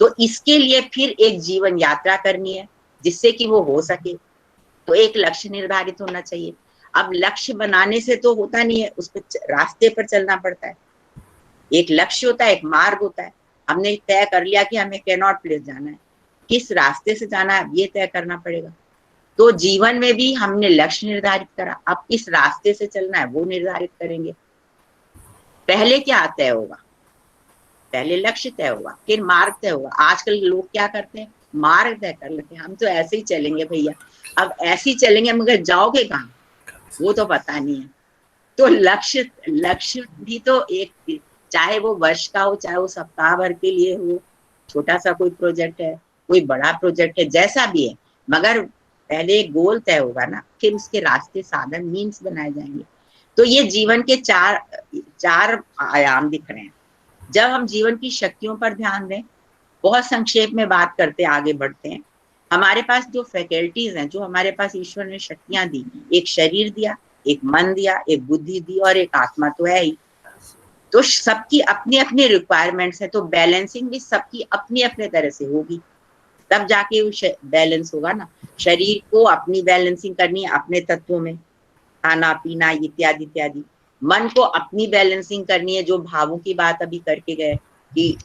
तो इसके लिए फिर एक जीवन यात्रा करनी है जिससे कि वो हो सके। तो एक लक्ष्य निर्धारित होना चाहिए। अब लक्ष्य बनाने से तो होता नहीं है, उस पर रास्ते पर चलना पड़ता है। एक लक्ष्य होता है, एक मार्ग होता है। हमने तय कर लिया कि हमें कैनॉट प्लेस जाना है, किस रास्ते से जाना है ये तय करना पड़ेगा। तो जीवन में भी हमने लक्ष्य निर्धारित करा, अब किस रास्ते से चलना है वो निर्धारित करेंगे। पहले क्या तय होगा? पहले लक्ष्य तय होगा, फिर मार्ग तय होगा। आजकल लोग क्या करते हैं? मार्ग तय कर लेते हैं, हम तो ऐसे ही चलेंगे भैया। अब ऐसे ही चलेंगे मगर जाओगे कहाँ वो तो पता नहीं है। तो लक्ष्य भी तो एक, चाहे वो वर्ष का हो, चाहे वो सप्ताह भर के लिए हो, छोटा सा कोई प्रोजेक्ट है, कोई बड़ा प्रोजेक्ट है, जैसा भी है, मगर पहले एक गोल तय होगा ना, फिर उसके रास्ते, साधन, मीन्स बनाए जाएंगे। तो ये जीवन के चार आयाम दिख रहे हैं। जब हम जीवन की शक्तियों पर ध्यान दें, बहुत संक्षेप में बात करते आगे बढ़ते हैं। हमारे पास जो फैकल्टीज हैं, जो हमारे पास ईश्वर ने शक्तियां दी, एक शरीर दिया, एक मन दिया, एक बुद्धि दी और एक आत्मा तो है ही। तो सबकी अपनी अपनी रिक्वायरमेंट्स है, तो बैलेंसिंग भी सबकी अपनी अपने तरह से होगी, तब जाके वो बैलेंस होगा ना। शरीर को अपनी बैलेंसिंग करनी है अपने तत्वों में, खाना पीना इत्यादि इत्यादि। मन को अपनी बैलेंसिंग करनी है, जो भावों की बात अभी करके गए कि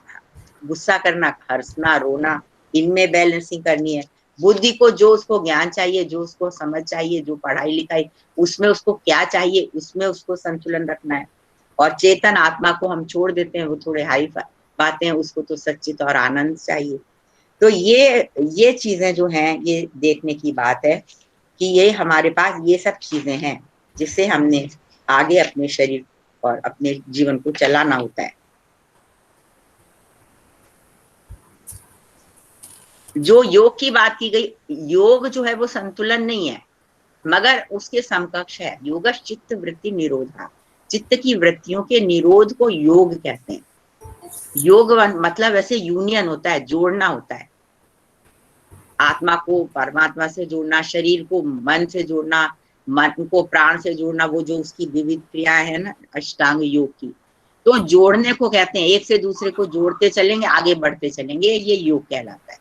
गुस्सा करना, हंसना, रोना, इनमें बैलेंसिंग करनी है। बुद्धि को जो उसको ज्ञान चाहिए, जो उसको समझ चाहिए, जो पढ़ाई लिखाई, उसमें उसको क्या चाहिए, उसमें उसको संतुलन रखना है। और चेतन आत्मा को हम छोड़ देते हैं, वो थोड़े हाई बातें हैं, उसको तो सच्चित और आनंद चाहिए। तो ये चीजें जो हैं, ये देखने की बात है कि ये हमारे पास ये सब चीजें हैं जिससे हमने आगे अपने शरीर और अपने जीवन को चलाना होता है। जो योग की बात की गई, योग जो है वो संतुलन नहीं है मगर उसके समकक्ष है। योग चित्त वृत्ति निरोधा, चित्त की वृत्तियों के निरोध को योग कहते हैं। योग मतलब ऐसे यूनियन होता है, जोड़ना होता है, आत्मा को परमात्मा से जोड़ना, शरीर को मन से जोड़ना, मन को प्राण से जोड़ना, वो जो उसकी विविध क्रियाएं है ना अष्टांग योग की, तो जोड़ने को कहते हैं। एक से दूसरे को जोड़ते चलेंगे, आगे बढ़ते चलेंगे, ये योग कहलाता है।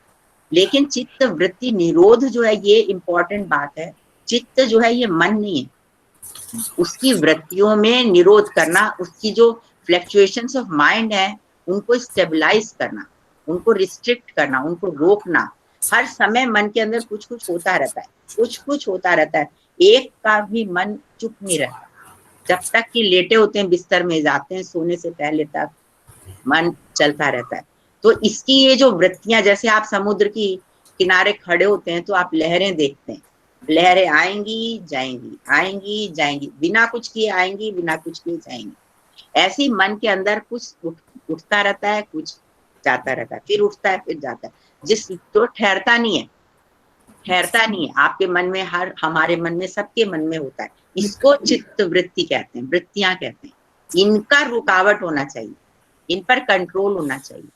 लेकिन चित्त वृत्ति निरोध जो है, ये इंपॉर्टेंट बात है। चित्त जो है ये मन नहीं है, उसकी वृत्तियों में निरोध करना, उसकी जो फ्लक्चुएशंस ऑफ माइंड है उनको स्टेबलाइज करना, उनको रिस्ट्रिक्ट करना, उनको रोकना। हर समय मन के अंदर कुछ कुछ होता रहता है, कुछ होता रहता है। एक का भी मन चुप नहीं रहता, जब तक कि लेटे होते हैं बिस्तर में, जाते हैं सोने से पहले तक मन चलता रहता है। तो इसकी ये जो वृत्तियां, जैसे आप समुद्र की किनारे खड़े होते हैं तो आप लहरें देखते हैं, लहरें आएंगी जाएंगी, आएंगी जाएंगी, बिना कुछ किए आएंगी, बिना कुछ किए जाएंगी। ऐसे ही मन के अंदर कुछ उठता रहता है, कुछ जाता रहता है, फिर उठता है फिर जाता है, जिस तो ठहरता नहीं है, ठहरता नहीं है। आपके मन में, हमारे मन में, सबके मन में होता है। इसको चित्त वृत्ति कहते हैं, वृत्तियां कहते हैं। इनका रुकावट होना चाहिए, इन पर कंट्रोल होना चाहिए।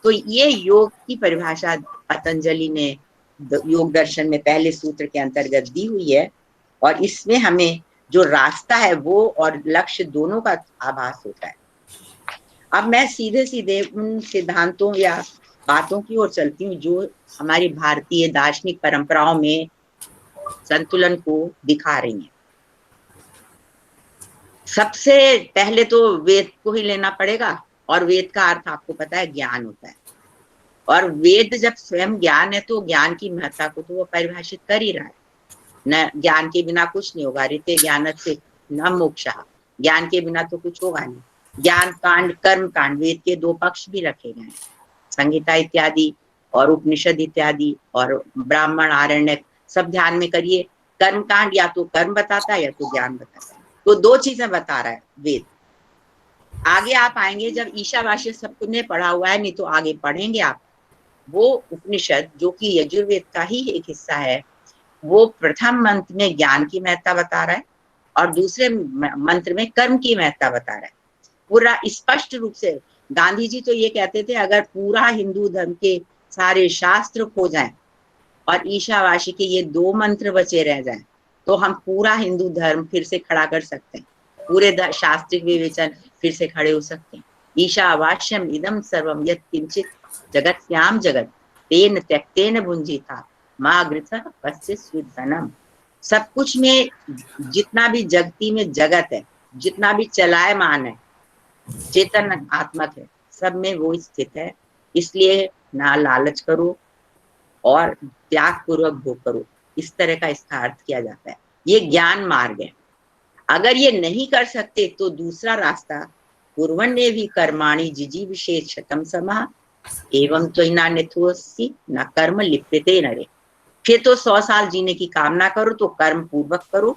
तो ये योग की परिभाषा पतंजलि ने योग दर्शन में पहले सूत्र के अंतर्गत दी हुई है और इसमें हमें जो रास्ता है वो और लक्ष्य दोनों का आभास होता है। अब मैं सीधे सीधे उन सिद्धांतों या बातों की ओर चलती हूँ जो हमारी भारतीय दार्शनिक परंपराओं में संतुलन को दिखा रही हैं। सबसे पहले तो वेद को ही लेना पड़ेगा, और वेद का अर्थ आपको पता है ज्ञान होता है, और वेद जब स्वयं ज्ञान है तो ज्ञान की महत्ता को तो वो परिभाषित कर ही रहा है। न ज्ञान के बिना कुछ नहीं होगा, ऋते ज्ञानस्य न मोक्षः, ज्ञान के बिना तो कुछ होगा नहीं। ज्ञान कांड कर्म कांड, वेद के दो पक्ष भी रखे गए हैं, संहिता इत्यादि और उपनिषद इत्यादि और ब्राह्मण आरण्यक, सब ध्यान में करिए। कर्म कांड या तो कर्म बताता है या तो ज्ञान बताता है, तो दो चीजें बता रहा है वेद। आगे आप आएंगे जब ईशावास्य सबने पढ़ा हुआ है, नहीं तो आगे पढ़ेंगे आप, वो उपनिषद जो कि यजुर्वेद का ही एक हिस्सा है, वो प्रथम मंत्र में ज्ञान की महत्ता बता रहा है और दूसरे मंत्र में कर्म की महत्ता बता रहा है। पूरा स्पष्ट रूप से गांधी जी तो ये कहते थे, अगर पूरा हिंदू धर्म के सारे शास्त्र खो जाएं और ईशावासी के ये दो मंत्र बचे रह जाएं, तो हम पूरा हिंदू धर्म फिर से खड़ा कर सकते हैं, पूरे शास्त्रिक विवेचन फिर से खड़े हो सकते हैं। ईशावास्यम इदम सर्वम यत् किंचित जगत्याम जगत तेन त्यक्तेन भुंजीता मागृथ कस्य स्विद्धनम। सब कुछ में जितना भी जगती में जगत है, जितना भी चलायमान है, चेतन आत्मक है, सब में वो स्थित है। इसलिए ना लालच करो और त्याग पूर्वक भोग करो, इस तरह का इसका अर्थ किया जाता है। ये ज्ञान मार्ग है। अगर ये नहीं कर सकते तो दूसरा रास्ता, कुर्वन्ने भी कर्माणि जिजी विशेष शतम समा एवं त्वयिना नेथुस्सी न कर्म लिप्यते नरे। फिर तो 100 साल जीने की कामना करो तो कर्म पूर्वक करो,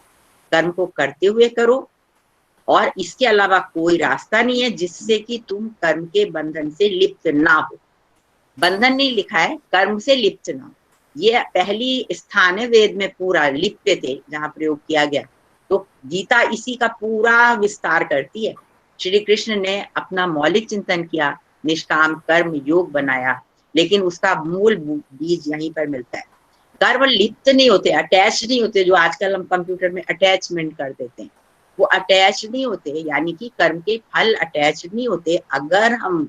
कर्म को करते हुए करो, और इसके अलावा कोई रास्ता नहीं है जिससे कि तुम कर्म के बंधन से लिप्त ना हो। बंधन नहीं लिखा है, कर्म से लिप्त ना हो। ये पहली स्थान है वेद में पूरा लिप्य थे जहां प्रयोग किया गया। तो गीता इसी का पूरा विस्तार करती है। श्री कृष्ण ने अपना मौलिक चिंतन किया, निष्काम कर्म योग बनाया, लेकिन उसका मूल बीज यहीं पर मिलता है। कर्म लिप्त नहीं होते, अटैच नहीं होते, जो आजकल हम कंप्यूटर में अटैचमेंट कर देते हैं, वो अटैच नहीं होते, यानी कि कर्म के फल अटैच नहीं होते अगर हम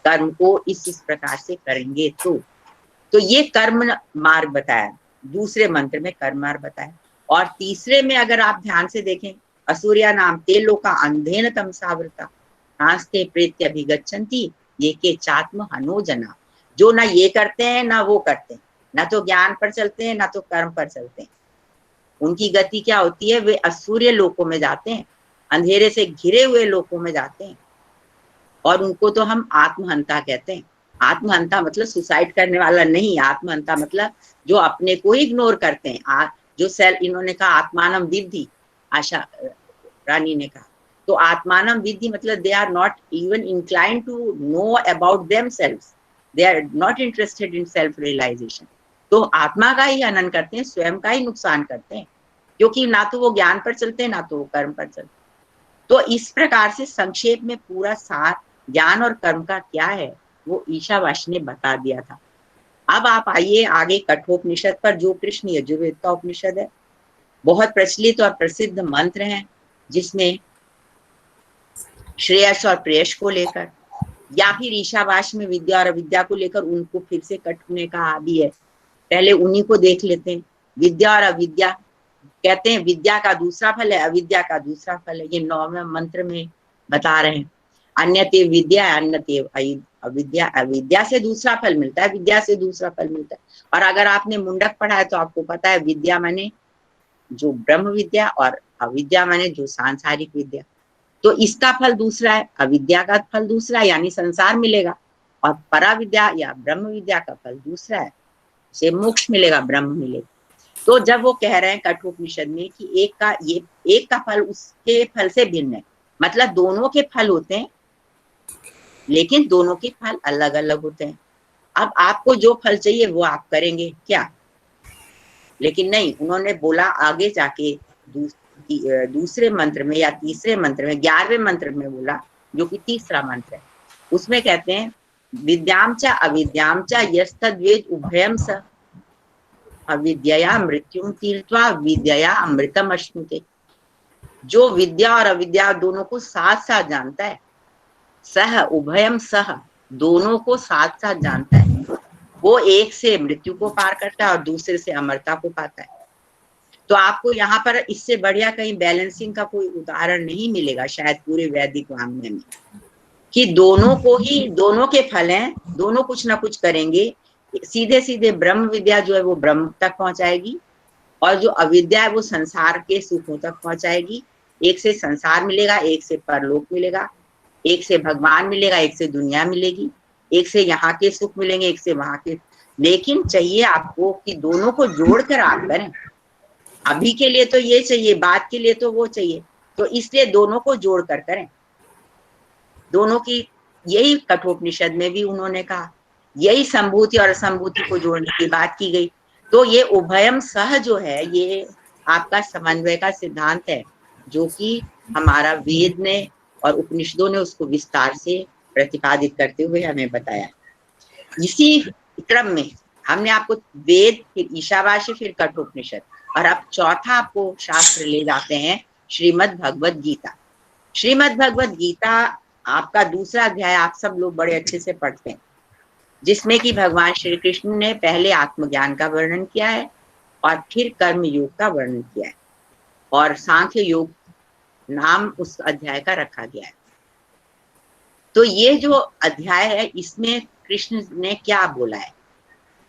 कर्म को इस प्रकार से करेंगे तो ये कर्म मार्ग बताया, दूसरे मंत्र में कर्म मार्ग बताया। और तीसरे में अगर आप ध्यान से देखें, असुरिया नाम ते लोका अंधेन तमसावृता नास्ते प्रेत्य अभिगच्छन्ति ये के चात्म हनोजना। जो ना ये करते हैं ना वो करते हैं, ना तो ज्ञान पर चलते हैं ना तो कर्म पर चलते हैं, उनकी गति क्या होती है, वे असुर्य लोकों में जाते हैं, अंधेरे से घिरे हुए लोकों में जाते हैं, और उनको तो हम आत्महंता कहते हैं। आत्महंता मतलब सुसाइड करने वाला नहीं, आत्महंता मतलब जो अपने को इग्नोर करते हैं, जो सेल्फ, इन्होंने कहा आत्मानम विद्धि, आशा रानी ने कहा, तो आत्मानम विद्धि मतलब they are not even inclined to know about themselves, they are not interested in self realization. तो आत्मा का ही हनन करते हैं, स्वयं का ही नुकसान करते हैं, क्योंकि ना तो वो ज्ञान पर चलते हैं ना तो वो कर्म पर चलते हैं। तो इस प्रकार से संक्षेप में पूरा सार ज्ञान और कर्म का क्या है वो ईशावास्य ने बता दिया था। अब आप आइए आगे कठोपनिषद पर, जो कृष्ण यजुर्वेद का उपनिषद है, बहुत प्रचलित और प्रसिद्ध मंत्र हैं, जिसमें श्रेयस और प्रेयस को लेकर, या फिर ईशावास्य में विद्या और अविद्या को लेकर उनको फिर से कटने का आदि है। पहले उन्हीं को देख लेते हैं। विद्या और अविद्या कहते हैं, विद्या का दूसरा फल है, अविद्या का दूसरा फल है, ये 9वें मंत्र में बता रहे हैं। अन्यते विद्या अन्यते अविद्या, अविद्या से दूसरा फल मिलता है, विद्या से दूसरा फल मिलता है। और अगर आपने मुंडक पढ़ा है तो आपको पता है, विद्या माने जो ब्रह्म विद्या और अविद्या माने जो सांसारिक विद्या। तो इसका फल दूसरा है, अविद्या का फल दूसरा है, यानी संसार मिलेगा, और पराविद्या या ब्रह्म विद्या का फल दूसरा है, उसे मोक्ष मिलेगा, ब्रह्म मिलेगा। तो जब वो कह रहे हैं कठोपनिषद में कि एक का फल उसके फल से भिन्न है, मतलब दोनों के फल होते हैं लेकिन दोनों के फल अलग अलग होते हैं। अब आपको जो फल चाहिए वो आप करेंगे क्या, लेकिन नहीं, उन्होंने बोला आगे जाके दूसरे मंत्र में या तीसरे मंत्र में, 11वें मंत्र में बोला, जो कि तीसरा मंत्र है, उसमें कहते हैं विद्याम च अविद्याम च यस्तद्वेद उभयम स अविद्यया मृत्युम तीर्थवा विद्यया अमृतम अश्नुते। जो विद्या और अविद्या दोनों को साथ साथ जानता है, सह उभयम सह, दोनों को साथ साथ जानता है, वो एक से मृत्यु को पार करता है और दूसरे से अमरता को पाता है। तो आपको यहाँ पर इससे बढ़िया कहीं बैलेंसिंग का कोई उदाहरण नहीं मिलेगा शायद पूरे वैदिक वाङ्मय में, कि दोनों को ही, दोनों के फल हैं, दोनों कुछ ना कुछ करेंगे। सीधे सीधे ब्रह्म विद्या जो है वो ब्रह्म तक पहुंचाएगी, और जो अविद्या है वो संसार के सुखों तक पहुंचाएगी। एक से संसार मिलेगा, एक से परलोक मिलेगा, एक से भगवान मिलेगा, एक से दुनिया मिलेगी, एक से यहाँ के सुख मिलेंगे, एक से वहां के। लेकिन चाहिए आपको कि दोनों को जोड़कर आप करें। अभी के लिए तो ये चाहिए, बाद के लिए तो वो चाहिए, तो इसलिए दोनों को जोड़कर करें। दोनों की, यही कठोपनिषद में भी उन्होंने कहा, यही संभूति और असंभूति को जोड़ने की बात की गई। तो ये उभयम सह जो है, ये आपका समन्वय का सिद्धांत है, जो कि हमारा वेद ने और उपनिषदों ने उसको विस्तार से प्रतिपादित करते हुए हमें बताया। इसी क्रम में हमने आपको वेद, फिर ईशावास्य, फिर कठोपनिषद, और अब चौथा आपको शास्त्र ले जाते हैं श्रीमद् भगवद गीता। श्रीमद् भगवद गीता आपका दूसरा अध्याय आप सब लोग बड़े अच्छे से पढ़ते हैं, जिसमें कि भगवान श्री कृष्ण ने पहले आत्मज्ञान का वर्णन किया है और फिर कर्म योग का वर्णन किया है, और सांख्य योग नाम उस अध्याय का रखा गया है। तो ये जो अध्याय है, इसमें कृष्ण ने क्या बोला है,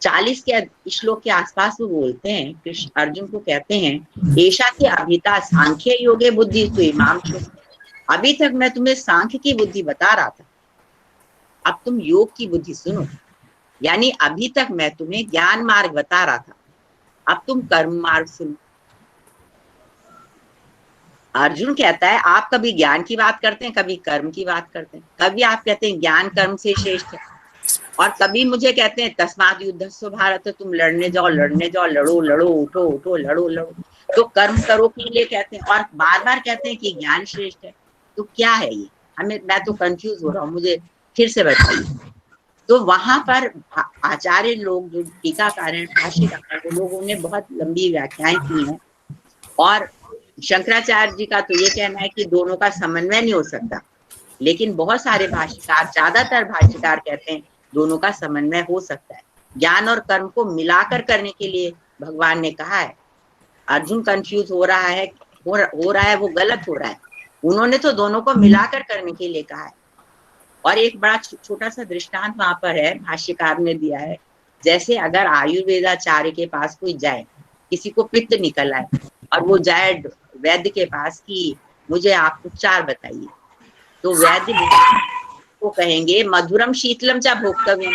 40 के श्लोक के आसपास वो बोलते हैं, कृष्ण अर्जुन को कहते हैं, ऐशा के अभिता सांख्य योगे बुद्धि इमाम। अभी तक मैं तुम्हें सांख्य की बुद्धि बता रहा था, अब तुम योग की बुद्धि सुनो। यानी अभी तक मैं तुम्हें ज्ञान मार्ग बता रहा था, अब तुम कर्म मार्ग सुनो। अर्जुन कहता है, आप कभी ज्ञान की बात करते हैं, कभी कर्म की बात करते हैं, कभी आप कहते हैं ज्ञान कर्म से श्रेष्ठ है, और कभी मुझे कहते हैं तस्मात् युद्धस्व भारत, तुम लड़ने जाओ, लड़ने जाओ, लड़ो लड़ो, उठो उठो, लड़ो लड़ो। तो कर्म करो के लिए कहते हैं, और बार बार कहते हैं कि ज्ञान श्रेष्ठ है। तो क्या है ये, मैं तो कंफ्यूज हो रहा हूँ, मुझे फिर से बताइए। तो वहां पर आचार्य लोग, जो टीकाकार हैं, भाष्यकार हैं, लोगों ने बहुत लंबी व्याख्याएं की हैं, और शंकराचार्य जी का तो ये कहना है कि दोनों का समन्वय नहीं हो सकता, लेकिन बहुत सारे भाष्यकार, ज्यादातर भाष्यकार कहते हैं दोनों का समन्वय हो सकता है। ज्ञान और कर्म को मिलाकर करने के लिए भगवान ने कहा है। अर्जुन कंफ्यूज हो रहा है, वो गलत हो रहा है। उन्होंने तो दोनों को मिलाकर करने के लिए कहा है। और एक बड़ा छोटा सा दृष्टांत वहां पर है, भाष्यकार ने दिया है, जैसे अगर आयुर्वेदाचार्य के पास कोई जाए, किसी को पित्त निकल आए, और वो जाए वैद्य के पास कि मुझे आप उपचार बताइए, तो वैद्य को कहेंगे मधुरम शीतलम चा भोक्तव्यम,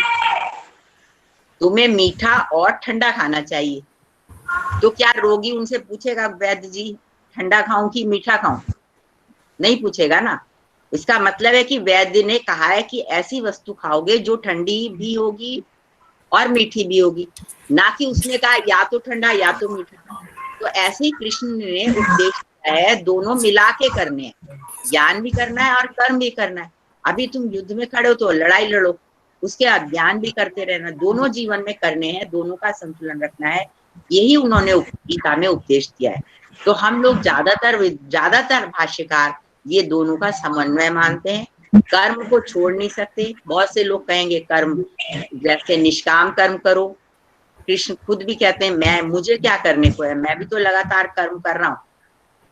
तुम्हें मीठा और ठंडा खाना चाहिए। तो क्या रोगी उनसे पूछेगा, वैद्य जी ठंडा खाऊं कि मीठा खाऊं? नहीं पूछेगा ना। इसका मतलब है कि वैद्य ने कहा है कि ऐसी वस्तु खाओगे जो ठंडी भी होगी और मीठी भी होगी, ना कि उसने कहा या तो ठंडा या तो मीठा। तो ऐसे ही कृष्ण ने उपदेश दिया है, दोनों मिला के करने हैं, ज्ञान भी करना है और कर्म भी करना है। अभी तुम युद्ध में खड़े हो तो लड़ाई लड़ो, उसके बाद ज्ञान भी करते रहना, दोनों जीवन में करने हैं, दोनों का संतुलन रखना है। यही उन्होंने गीता में उपदेश दिया है। तो हम लोग ज्यादातर भाष्यकार ये दोनों का समन्वय मानते हैं, कर्म को छोड़ नहीं सकते। बहुत से लोग कहेंगे कर्म जैसे निष्काम कर्म करो, कृष्ण खुद भी कहते हैं मुझे क्या करने को है, मैं भी तो लगातार कर्म कर रहा हूँ,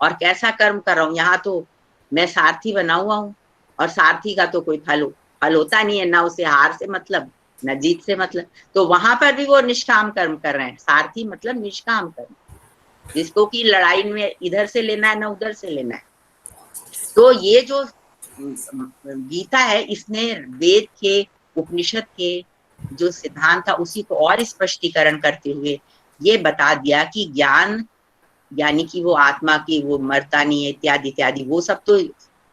और कैसा कर्म कर रहा हूँ, यहाँ तो मैं सारथी बना हुआ हूँ, और सारथी का तो कोई फल होता नहीं है, ना उसे हार से मतलब, ना जीत से मतलब। तो वहां पर भी वो निष्काम कर्म कर रहे हैं। सारथी मतलब निष्काम कर्म, जिसको कि लड़ाई में इधर से लेना है ना उधर से लेना है। तो ये जो गीता है, इसने वेद के, उपनिषद के जो सिद्धांत था उसी को और स्पष्टीकरण करते हुए ये बता दिया कि ज्ञान यानी कि वो आत्मा की वो मरता नहीं है इत्यादि इत्यादि, वो सब तो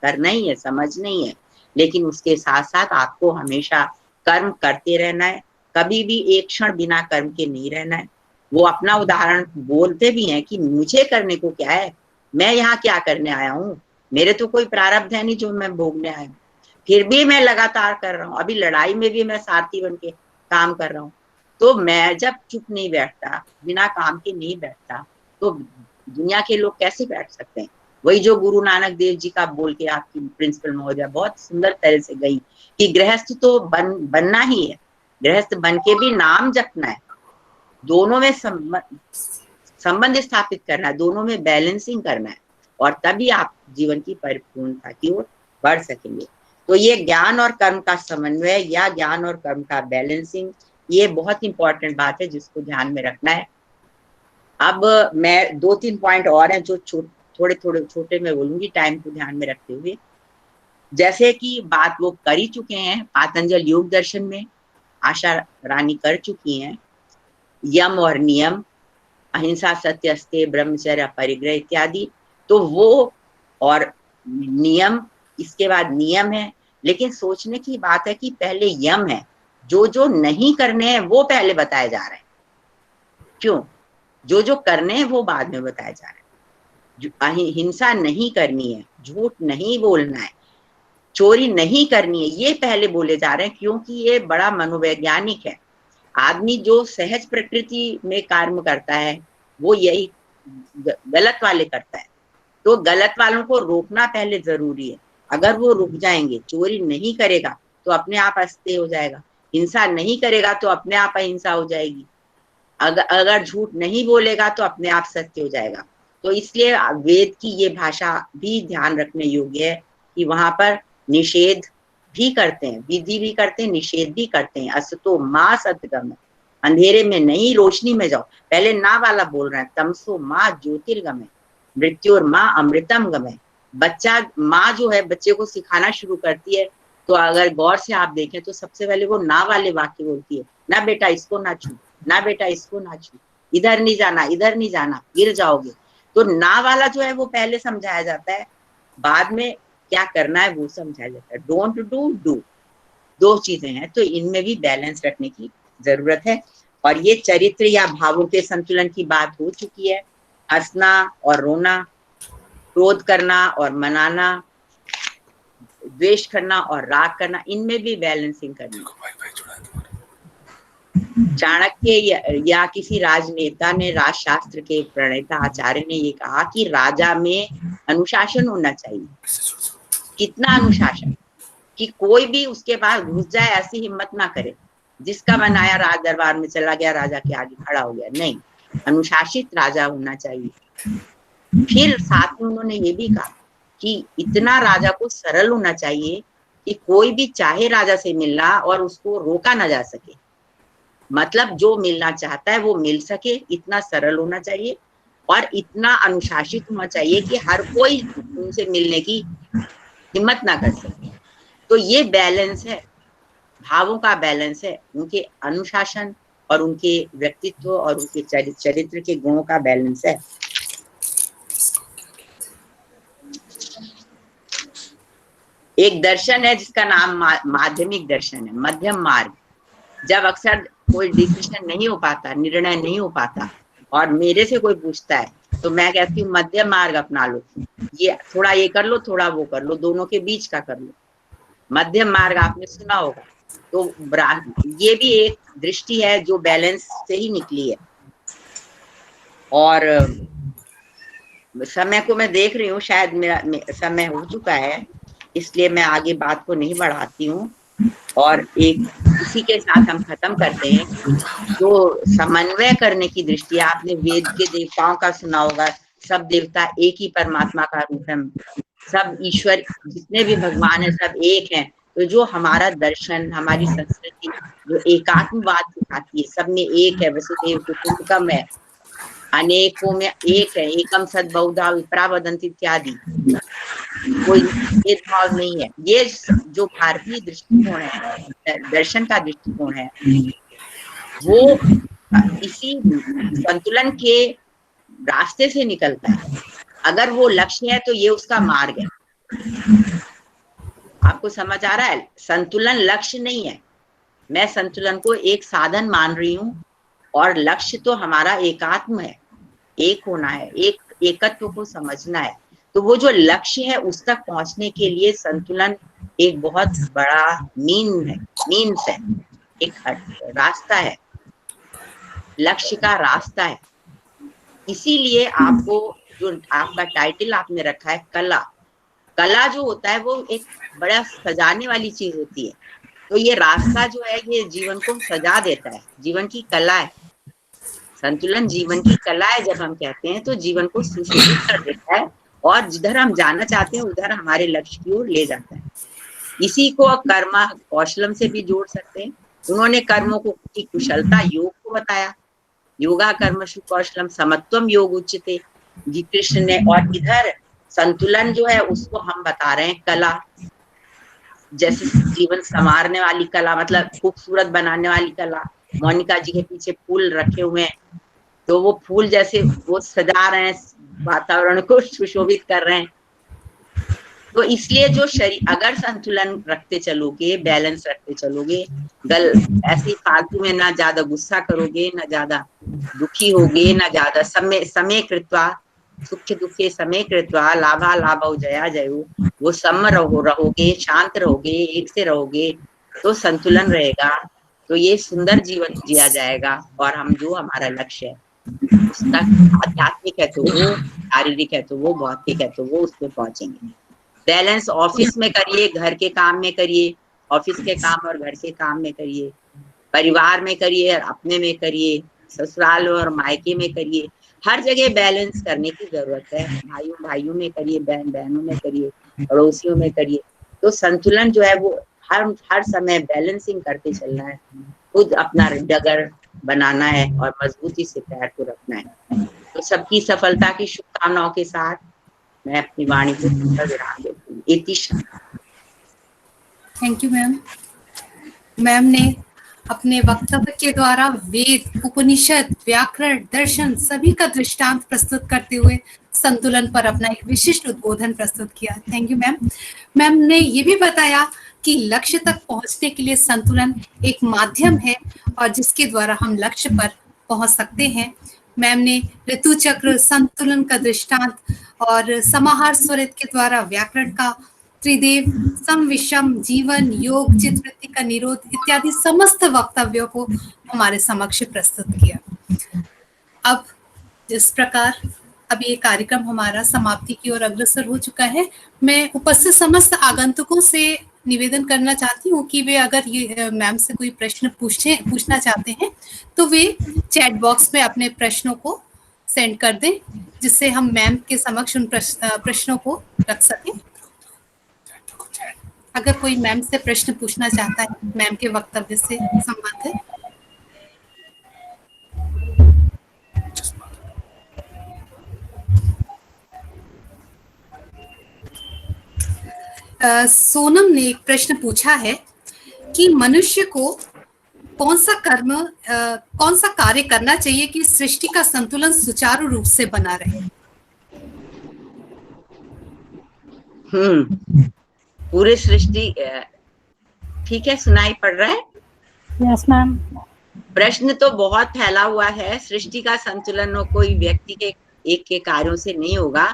करना ही है, समझना ही है, लेकिन उसके साथ साथ आपको हमेशा कर्म करते रहना है, कभी भी एक क्षण बिना कर्म के नहीं रहना है। वो अपना उदाहरण बोलते भी हैं कि मुझे करने को क्या है, मैं यहाँ क्या करने आया हूँ, मेरे तो कोई प्रारब्ध है नहीं जो मैं भोगने आया हूँ, फिर भी मैं लगातार कर रहा हूँ। अभी लड़ाई में भी मैं सारथी बन के काम कर रहा हूँ। तो मैं जब चुप नहीं बैठता, बिना काम के नहीं बैठता, तो दुनिया के लोग कैसे बैठ सकते हैं? वही जो गुरु नानक देव जी का बोल के आपकी प्रिंसिपल महोदया बहुत सुंदर तरह से गई कि गृहस्थ तो बनना ही है, गृहस्थ बन के भी नाम जपना है, दोनों में संबंध स्थापित करना है, दोनों में बैलेंसिंग करना है, और तभी आप जीवन की परिपूर्णता की ओर बढ़ सकेंगे। तो ये ज्ञान और कर्म का समन्वय या ज्ञान और कर्म का बैलेंसिंग, ये बहुत इंपॉर्टेंट बात है जिसको ध्यान में रखना है। अब मैं 2-3 पॉइंट और हैं जो थोड़े छोटे में बोलूंगी टाइम को ध्यान में रखते हुए। जैसे कि बात वो कर ही चुके हैं पातंजल योग दर्शन में, आशा रानी कर चुकी हैं, यम और नियम, अहिंसा, सत्य, अस्तेय, ब्रह्मचर्य, परिग्रह इत्यादि। तो वो और नियम, इसके बाद नियम है, लेकिन सोचने की बात है कि पहले यम है, जो नहीं करने हैं वो पहले बताए जा रहे हैं। क्यों? जो करने हैं वो बाद में बताए जा रहे हैं। हिंसा नहीं करनी है, झूठ नहीं बोलना है, चोरी नहीं करनी है, ये पहले बोले जा रहे हैं, क्योंकि ये बड़ा मनोवैज्ञानिक है। आदमी जो सहज प्रकृति में कर्म करता है वो यही गलत वाले करता है, तो गलत वालों को रोकना पहले जरूरी है। अगर वो रुक जाएंगे, चोरी नहीं करेगा तो अपने आप अस्तेय हो जाएगा, हिंसा नहीं करेगा तो अपने आप अहिंसा हो जाएगी, अगर झूठ नहीं बोलेगा तो अपने आप सत्य हो जाएगा। तो इसलिए वेद की ये भाषा भी ध्यान रखने योग्य है कि वहां पर निषेध भी करते हैं, विधि भी करते हैं, निषेध भी करते हैं। असतो मां सतगमय, अंधेरे में नहीं रोशनी में जाओ, पहले ना वाला बोल रहे हैं, तमसो मां ज्योतिर्गमय, मृत्योर मां अमृतम गमय। बच्चा, माँ जो है बच्चे को सिखाना शुरू करती है, तो अगर गौर से आप देखें तो सबसे पहले वो ना वाले वाक्य बोलती है, ना बेटा इसको ना छू, ना बेटा इसको ना छू, इधर नहीं जाना, इधर नहीं जाना, गिर जाओगे। तो ना वाला जो है वो पहले समझाया जाता है, बाद में क्या करना है वो समझाया जाता है। डोंट डू, डू, दो चीजें हैं, तो इनमें भी बैलेंस रखने की जरूरत है। और ये चरित्र या भावों के संतुलन की बात हो चुकी है। हंसना और रोना, क्रोध करना और मनाना, द्वेष करना और राग करना, इनमें भी बैलेंसिंग करनी। चाणक्य या किसी राजनेता ने, राजशास्त्र के प्रणेता आचार्य ने ये कहा कि राजा में अनुशासन होना चाहिए। कितना अनुशासन कि कोई भी उसके पास घुस जाए ऐसी हिम्मत ना करे, जिसका बनाया राज दरबार में चला गया, राजा के आगे खड़ा हो गया, नहीं, अनुशासित राजा होना चाहिए। फिर साथ में उन्होंने ये भी कहा कि इतना राजा को सरल होना चाहिए कि कोई भी चाहे राजा से मिलना और उसको रोका ना जा सके, मतलब जो मिलना चाहता है वो मिल सके, इतना सरल होना चाहिए। और इतना अनुशासित होना चाहिए कि हर कोई उनसे मिलने की हिम्मत ना कर सके। तो ये बैलेंस है, भावों का बैलेंस है, उनके अनुशासन और उनके व्यक्तित्व और उनके चरित्र के गुणों का बैलेंस है। एक दर्शन है जिसका नाम माध्यमिक दर्शन है, मध्यम मार्ग। जब अक्सर कोई डिसीजन नहीं हो पाता, निर्णय नहीं हो पाता, और मेरे से कोई पूछता है तो मैं कहती हूँ मध्यम मार्ग अपना लो, ये थोड़ा ये कर लो, थोड़ा वो कर लो, दोनों के बीच का कर लो। मध्यम मार्ग आपने सुना होगा। तो ये भी एक दृष्टि है जो बैलेंस से ही निकली है। और समय को मैं देख रही हूँ, शायद मेरा समय हो चुका है, इसलिए मैं आगे बात को नहीं बढ़ाती हूँ। और एक इसी के साथ हम खत्म करते हैं। जो समन्वय करने की दृष्टि, आपने वेद के देवताओं का सुना होगा, सब देवता एक ही परमात्मा का रूप है, सब ईश्वर जितने भी भगवान है सब एक हैं। तो जो हमारा दर्शन, हमारी संस्कृति जो एकात्मवाद सिखाती है, सब में एक है, वसुधैव कुटुंबकम है, अनेकों में एक है, एकम सद बहुधा विप्रा वदन्ति इत्यादि, कोई भेदभाव नहीं है। ये जो भारतीय दृष्टिकोण है, दर्शन का दृष्टिकोण है, वो इसी संतुलन के रास्ते से निकलता है। अगर वो लक्ष्य है तो ये उसका मार्ग है। आपको समझ आ रहा है? संतुलन लक्ष्य नहीं है, मैं संतुलन को एक साधन मान रही हूँ, और लक्ष्य तो हमारा एकात्म है, एक होना है, एकत्व को समझना है। तो वो जो लक्ष्य है उस तक पहुंचने के लिए संतुलन एक बहुत बड़ा मीन्स है, एक रास्ता है, लक्ष्य का रास्ता है। इसीलिए आपको जो आपका टाइटल आपने रखा है कला, कला जो होता है वो एक बड़ा सजाने वाली चीज होती है। तो ये रास्ता जो है ये जीवन को सजा देता है, जीवन की कला है। संतुलन जीवन की कला है जब हम कहते हैं, तो जीवन को सुशोभित कर देता है और जिधर हम जाना चाहते हैं उधर हमारे लक्ष्य की ओर ले जाता है। इसी को कर्म कौशलम से भी जोड़ सकते हैं। उन्होंने कर्मों को की कुशलता योग को बताया, योगा कर्मशु कौशलम समत्वम योग उच्यते जी कृष्ण ने। और इधर संतुलन जो है उसको हम बता रहे हैं कला, जैसे जीवन संवारने वाली कला, मतलब खूबसूरत बनाने वाली कला। मोनिका जी के पीछे फूल रखे हुए हैं, तो वो फूल जैसे वो सजा रहे हैं, वातावरण को सुशोभित कर रहे हैं। तो इसलिए जो शरीर अगर संतुलन रखते चलोगे, बैलेंस रखते चलोगे, ऐसे फालतू में ना ज्यादा गुस्सा करोगे, ना ज्यादा दुखी होगे, ना ज्यादा समय कृत्वा सुख दुखे समय कृत्वा लाभा लाभो जया जयो, वो सम रहोगे, शांत रहोगे, एक से रहोगे, तो संतुलन रहेगा। तो ये सुंदर जीवन जिया जाएगा और हम जो हमारा लक्ष्य है उसका आध्यात्मिक है तो वो, शारीरिक है तो वो, भौतिक है तो वो, उसमें पहुंचेंगे। बैलेंस ऑफिस में करिए, घर के काम में करिए, ऑफिस के काम और घर के काम में करिए, परिवार में करिए, अपने में करिए, ससुराल और मायके में करिए, हर जगह बैलेंस करने की जरूरत है। भाइयों भाइयों में करिए, बहन बहनों में करिए, पड़ोसियों में करिए। तो संतुलन जो है वो हर समय बैलेंसिंग करते चलना है, खुद अपना डगर बनाना है और मजबूती से पैर को रखना है। तो सबकी सफलता की शुभकामनाओं के साथ मैं अपनी वाणी को विराम देती हूँ। Itisha. Thank you ma'am. Ma'am ने अपने वक्तव्य के द्वारा वेद, उपनिषद, व्याकरण, दर्शन सभी का दृष्टांत प्रस्तुत करते हुए संतुलन पर अपना एक विशिष्ट उद्बोधन प्रस्तुत किया। Thank you ma'am. मैम ने ये भी बताया कि लक्ष्य तक पहुंचने के लिए संतुलन एक माध्यम है और जिसके द्वारा हम लक्ष्य पर पहुंच सकते हैं। मैम ने ऋतु चक्र, संतुलन का दृष्टांत और समाहार स्वरित के द्वारा व्याकरण का, त्रिदेव, सम विषम, जीवन, योग, चित्तवृत्ति का निरोध इत्यादि समस्त वक्तव्यों को हमारे समक्ष प्रस्तुत किया। अब इस प्रकार अब ये कार्यक्रम हमारा समाप्ति की ओर अग्रसर हो चुका है। मैं उपस्थित समस्त आगंतुकों से निवेदन करना चाहती हूँ कि वे अगर ये मैम से कोई प्रश्न पूछना चाहते हैं तो वे चैट बॉक्स में अपने प्रश्नों को सेंड कर दें, जिससे हम मैम के समक्ष उन प्रश्नों को रख सकें। अगर कोई मैम से प्रश्न पूछना चाहता है मैम के वक्तव्य से संबंधित। सोनम ने एक प्रश्न पूछा है कि मनुष्य को कौन सा कार्य करना चाहिए कि सृष्टि का संतुलन सुचारू रूप से बना रहे। पूरी सृष्टि ठीक है, सुनाई पड़ रहा है? Yes ma'am. प्रश्न तो बहुत फैला हुआ है। सृष्टि का संतुलन कोई व्यक्ति के एक के कार्यों से नहीं होगा।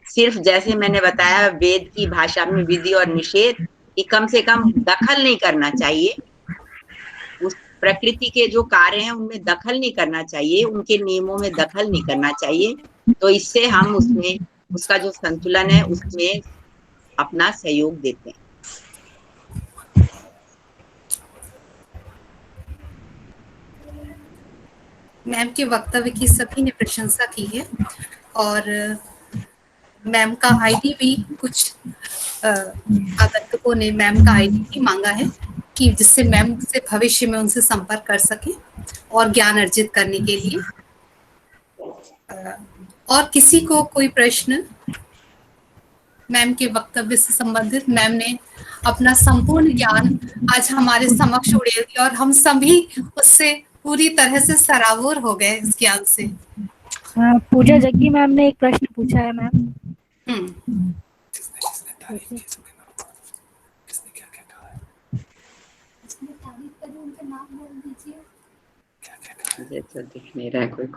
सिर्फ जैसे मैंने बताया वेद की भाषा में विधि और निषेध कि कम से कम दखल नहीं करना चाहिए, उस प्रकृति के जो कार्य हैं उनमें दखल नहीं करना चाहिए, उनके नियमों में दखल नहीं करना चाहिए। तो इससे हम उसमें उसका जो संतुलन है उसमें अपना सहयोग देते हैं। मैम के वक्तव्य की सभी ने प्रशंसा की है और मैम का आईडी भी कुछ आगंतुकों ने मैम का आईडी भी मांगा है कि जिससे मैम से भविष्य में उनसे संपर्क कर सके और ज्ञान अर्जित करने के लिए। और किसी को कोई प्रश्न मैम के वक्तव्य से संबंधित, मैम ने अपना संपूर्ण ज्ञान आज हमारे समक्ष उड़ेल दिया और हम सभी उससे पूरी तरह से सराबोर हो गए इस ज्ञान से। पूजा जग्गी मैम ने एक प्रश्न पूछा है मैम।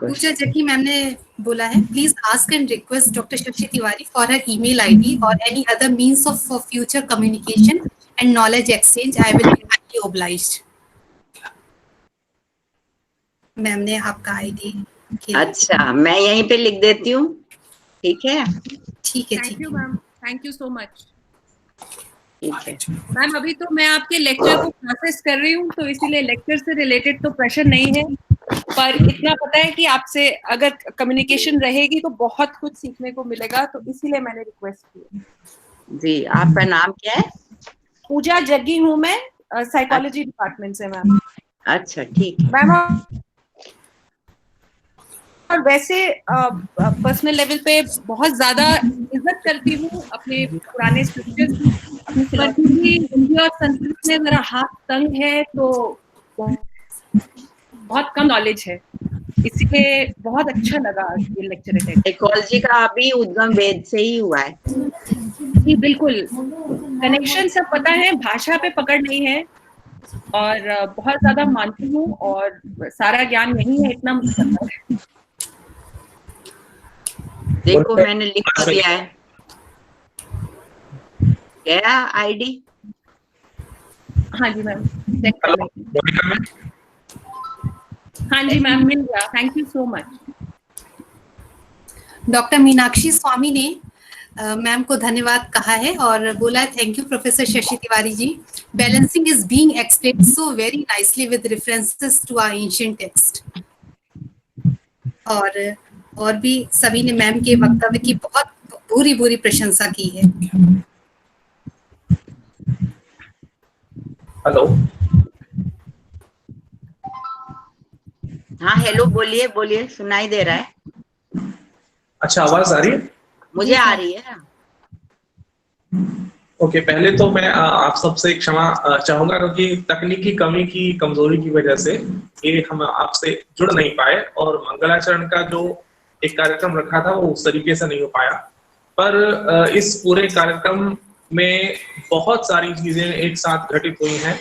पूजा जग्गी मैम ने बोला है, please ask and request doctor Shashi Tiwari for her email ID और any other means of future communication and knowledge exchange. I will be highly obliged. Ma'am ने आपका आईडी। अच्छा, मैं यहीं पे लिख देती हूँ। ठीक है, ठीक है, थैंक ठीक यू है। Ma'am, thank you so much. ठीक है। मैम अभी तो मैं आपके लेक्चर को प्रोसेस कर रही हूँ, तो इसीलिए लेक्चर से रिलेटेड तो प्रेशर नहीं है, पर इतना पता है कि आपसे अगर कम्युनिकेशन रहेगी तो बहुत कुछ सीखने को मिलेगा, तो इसीलिए मैंने रिक्वेस्ट की। जी, आपका नाम क्या है? पूजा जग्गी हूँ मैं, साइकोलॉजी डिपार्टमेंट से मैम। अच्छा, ठीक है। मैम और वैसे पर्सनल लेवल पे बहुत ज्यादा इज्जत करती हूँ अपने पुराने स्क्रिप्चर्स की, पर क्योंकि हिंदी और संस्कृत में मेरा हाथ तंग है, तो बहुत कम नॉलेज है, इसलिए बहुत अच्छा लगा ये लेक्चर अटेंड। साइकोलॉजी का अभी उद्गम वेद से ही हुआ है। जी बिल्कुल, कनेक्शन सब पता है, भाषा पे पकड़ नहीं है, और बहुत ज्यादा मानती हूँ, और सारा ज्ञान नहीं है, इतना मुझे पता है। देखो मैंने लिख दिया है, गया आईडी? हाँ जी मैम, चेक कर लेंगे। हाँ जी मैम, मिल गया, thank you so much. Doctor Meenakshi Swami ने मैम को धन्यवाद कहा है और बोला है, thank you professor Shashi Tiwari ji, balancing is being explained so very nicely with references to our ancient text. और भी सभी ने मैम के वक्तव्य की बहुत पूरी पूरी प्रशंसा की है। हेलो, हाँ हेलो, बोलिए बोलिए, सुनाई दे रहा है। अच्छा आवाज आ रही है? मुझे आ रही है। ओके, पहले तो मैं आप सबसे क्षमा चाहूंगा, क्योंकि तकनीकी कमी की कमजोरी की वजह से ये हम आपसे जुड़ नहीं पाए, और मंगलाचरण का जो एक कार्यक्रम रखा था वो उस तरीके से नहीं हो पाया। पर इस पूरे कार्यक्रम में बहुत सारी चीजें एक साथ घटित हुई हैं,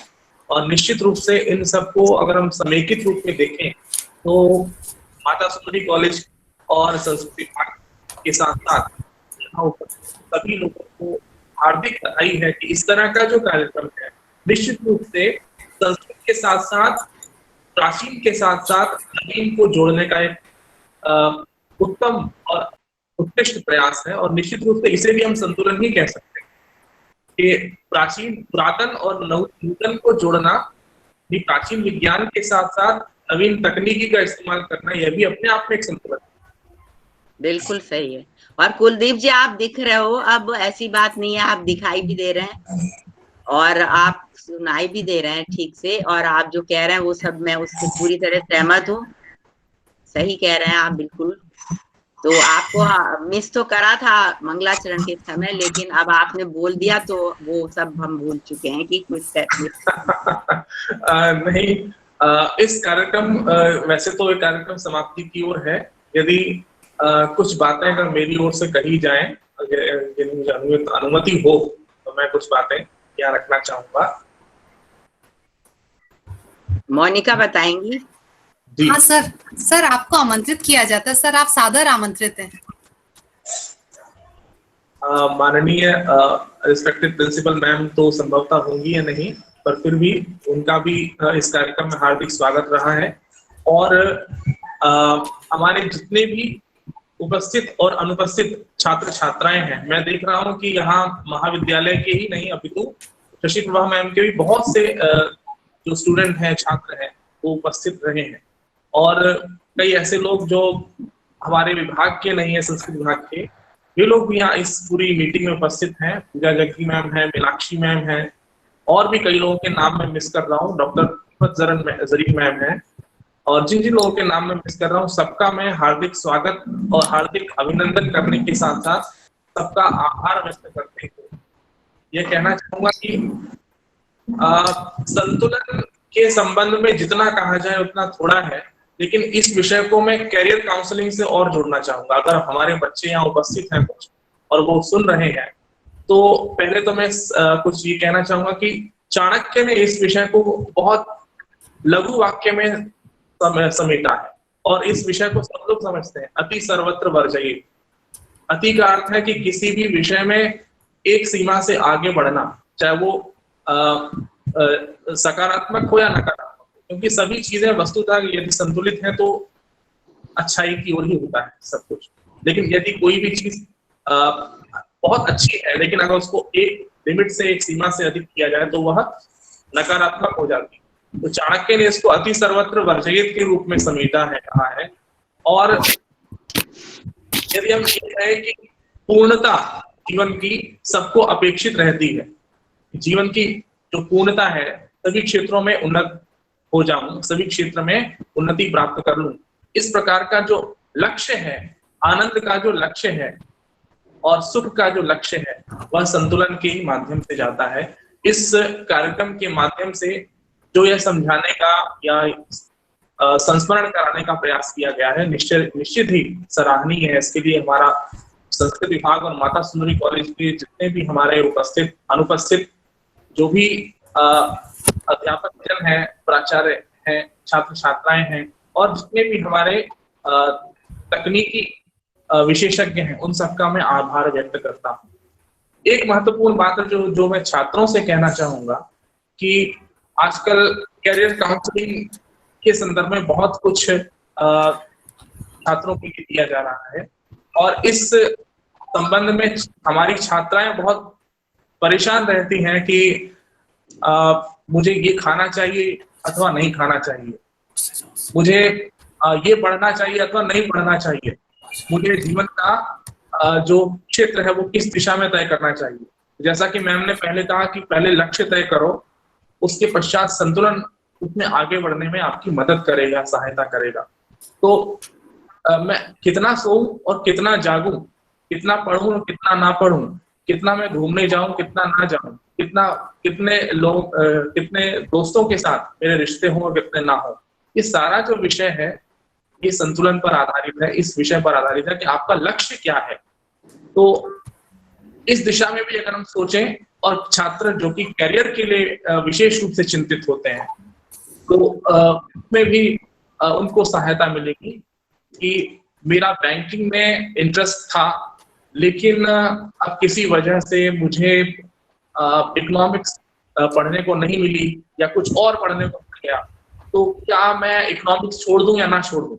और निश्चित रूप से इन सबको अगर हम समेकित रूप में देखें तो माता सुंदरी कॉलेज और संस्कृति विभाग के साथ साथ सभी लोगों को हार्दिक बधाई है कि इस तरह का जो कार्यक्रम है निश्चित रूप से संस्कृत के साथ साथ प्राचीन के साथ साथ नवीन को जोड़ने का एक उत्तम और उत्कृष्ट प्रयास है। और निश्चित रूप से इसे भी हम संतुलन ही कह सकते हैं कि प्राचीन, पुरातन और नूतन को जोड़ना, भी प्राचीन विज्ञान के साथ साथ नवीन तकनीकी का इस्तेमाल करना, यह भी अपने आप में एक संतुलन है। बिल्कुल सही है। और कुलदीप जी आप दिख रहे हो, अब ऐसी बात नहीं है, आप दिखाई भी दे रहे हैं और आप सुनाई भी दे रहे हैं ठीक से, और आप जो कह रहे हैं वो सब मैं उससे पूरी तरह सहमत हूँ। सही कह रहे हैं आप बिल्कुल। तो आपको मिस तो करा था मंगलाचरण के समय, लेकिन अब आपने बोल दिया तो वो सब हम भूल चुके हैं कि कुछ नहीं, इस कार्यक्रम वैसे तो एक कार्यक्रम समाप्ति की ओर है। यदि कुछ बातें अगर मेरी ओर से कही जाएं, यदि मुझे अनुमति हो तो मैं कुछ बातें यहाँ रखना चाहूंगा। मोनिका बताएंगी। हाँ सर आपको आमंत्रित किया जाता है सर, आप सादर आमंत्रित हैं। माननीय रिस्पेक्टेड प्रिंसिपल मैम तो संभवतः होंगी या नहीं, पर फिर भी उनका भी इस कार्यक्रम में हार्दिक स्वागत रहा है। और हमारे जितने भी उपस्थित और अनुपस्थित छात्र छात्राएं हैं, मैं देख रहा हूं कि यहाँ महाविद्यालय के ही नहीं अपितु शशि प्रभा मैम के भी बहुत से जो स्टूडेंट हैं, छात्र हैं, वो उपस्थित रहे हैं। और कई ऐसे लोग जो हमारे विभाग के नहीं है, संस्कृत विभाग के, वे लोग भी यहाँ इस पूरी मीटिंग में उपस्थित हैं। पूजा जग्गी मैम है, मीनाक्षी मैम है, और भी कई लोगों के नाम मैं मिस कर रहा हूँ, डॉक्टर जरीन मैम है, और जिन जिन लोगों के नाम मैं मिस कर रहा हूँ सबका मैं हार्दिक स्वागत और हार्दिक अभिनंदन करने के साथ साथ सबका आभार व्यक्त करते हुए यह कहना चाहूंगा कि संतुलन के संबंध में जितना कहा जाए उतना थोड़ा है, लेकिन इस विषय को मैं कैरियर काउंसलिंग से और जोड़ना चाहूंगा। अगर हमारे बच्चे यहाँ उपस्थित हैं कुछ और वो सुन रहे हैं, तो पहले तो मैं कुछ ये कहना चाहूंगा कि चाणक्य ने इस विषय को बहुत लघु वाक्य में समेटा है, और इस विषय को सब लोग समझते हैं, अति सर्वत्र वर्जयेत्। अति का अर्थ है कि किसी भी विषय में एक सीमा से आगे बढ़ना, चाहे वो सकारात्मक हो या नकारात्मक, क्योंकि सभी चीजें वस्तुतः यदि संतुलित हैं तो अच्छाई की ओर ही होता है सब कुछ। लेकिन यदि कोई भी चीज बहुत अच्छी है लेकिन अगर उसको एक लिमिट से, एक सीमा से अधिक किया जाए तो वह नकारात्मक हो जाती है। तो चाणक्य ने इसको अति सर्वत्र वर्जयेत के रूप में समेटा है, कहा है। और यदि हम ये कहें कि पूर्णता जीवन की सबको अपेक्षित रहती है, जीवन की जो पूर्णता है, सभी क्षेत्रों में उन्नत हो जाऊं, सभी क्षेत्र में उन्नति प्राप्त कर लूं, इस प्रकार का जो लक्ष्य है, आनंद का जो लक्ष्य है और सुख का जो लक्ष्य है, वह संतुलन के ही माध्यम से जाता है। इस कार्यक्रम के माध्यम से जो यह समझाने का या संस्मरण कराने का प्रयास किया गया है, निश्चित ही सराहनीय है। इसके लिए हमारा संस्कृत विभाग और माता सुंदरी कॉलेज के जितने भी हमारे उपस्थित अनुपस्थित जो भी अध्यापक जन हैं, प्राचार्य हैं, छात्र छात्राएं हैं और जितने भी हमारे तकनीकी विशेषज्ञ हैं, उन सबका मैं आभार व्यक्त करता हूँ। एक महत्वपूर्ण बात जो मैं छात्रों से कहना चाहूंगा कि आजकल कैरियर काउंसलिंग के संदर्भ में बहुत कुछ छात्रों के लिए दिया जा रहा है और इस संबंध में हमारी छात्राएं बहुत परेशान रहती हैं कि मुझे ये खाना चाहिए अथवा नहीं खाना चाहिए, मुझे ये पढ़ना चाहिए अथवा नहीं पढ़ना चाहिए, मुझे जीवन का जो क्षेत्र है वो किस दिशा में तय करना चाहिए। जैसा कि मैम ने पहले कहा कि पहले लक्ष्य तय करो, उसके पश्चात संतुलन उसमें आगे बढ़ने में आपकी मदद करेगा, सहायता करेगा। तो मैं कितना सोऊं और कितना जागूं, कितना पढ़ूं और कितना ना पढ़ूं, कितना मैं घूमने जाऊं कितना ना जाऊं, कितने लोग कितने दोस्तों के साथ मेरे रिश्ते हों और कितने ना हो, ये सारा जो विषय है ये संतुलन पर आधारित है, इस विषय पर आधारित है कि आपका लक्ष्य क्या है। तो इस दिशा में भी अगर हम सोचें और छात्र जो कि करियर के लिए विशेष रूप से चिंतित होते हैं तो उसमें भी उनको सहायता मिलेगी कि मेरा बैंकिंग में इंटरेस्ट था लेकिन अब किसी वजह से मुझे इकोनॉमिक्स पढ़ने को नहीं मिली या कुछ और पढ़ने को मिल गया, तो क्या मैं इकोनॉमिक्स छोड़ दूं या ना छोड़ दूं?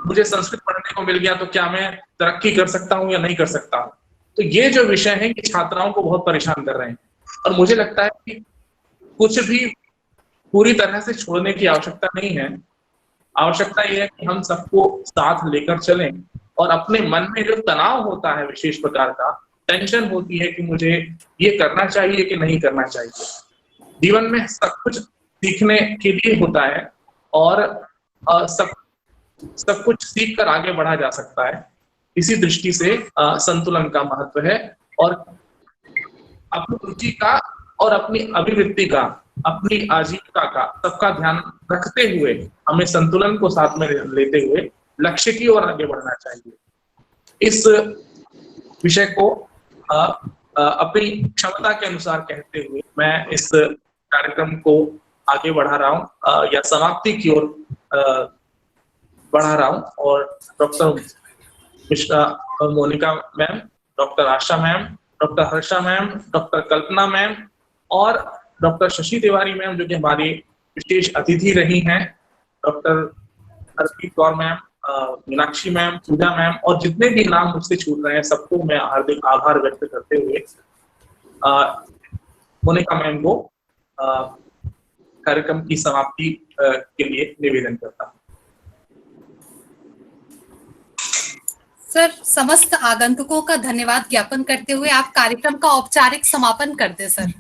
मुझे संस्कृत पढ़ने को मिल गया तो क्या मैं तरक्की कर सकता हूं या नहीं कर सकता हूं? तो ये जो विषय है कि छात्राओं को बहुत परेशान कर रहे हैं और मुझे लगता है कि कुछ भी पूरी तरह से छोड़ने की आवश्यकता नहीं है। आवश्यकता यह है कि हम सबको साथ लेकर चलें और अपने मन में जो तनाव होता है, विशेष प्रकार का टेंशन होती है कि मुझे ये करना चाहिए कि नहीं करना चाहिए, जीवन में सब कुछ सीखने के लिए होता है और सब कुछ सीख कर आगे बढ़ा जा सकता है। इसी दृष्टि से संतुलन का महत्व है और अपनी रुचि का और अपनी अभिवृत्ति का, अपनी आजीविका का सबका ध्यान रखते हुए हमें संतुलन को साथ में लेते हुए लक्ष्य की ओर आगे बढ़ना चाहिए। इस विषय को अपनी क्षमता के अनुसार कहते हुए मैं इस कार्यक्रम को आगे बढ़ा रहा हूँ या समाप्ति की ओर बढ़ा रहा हूँ और doctor Mishra Monika ma'am, doctor Asha ma'am, doctor Harsha ma'am, doctor Kalpana ma'am और डॉक्टर शशि तिवारी मैम जो कि हमारी विशेष अतिथि रही हैं, doctor Harpreet Kaur ma'am, Meenakshi ma'am, Pooja ma'am और जितने भी नाम मुझसे छूट रहे हैं सबको मैं हार्दिक आभार व्यक्त करते हुए मोनिका मैम को कार्यक्रम की समाप्ति के लिए निवेदन करता हूँ। सर, समस्त आगंतुकों का धन्यवाद ज्ञापन करते हुए आप कार्यक्रम का औपचारिक समापन कर दें सर।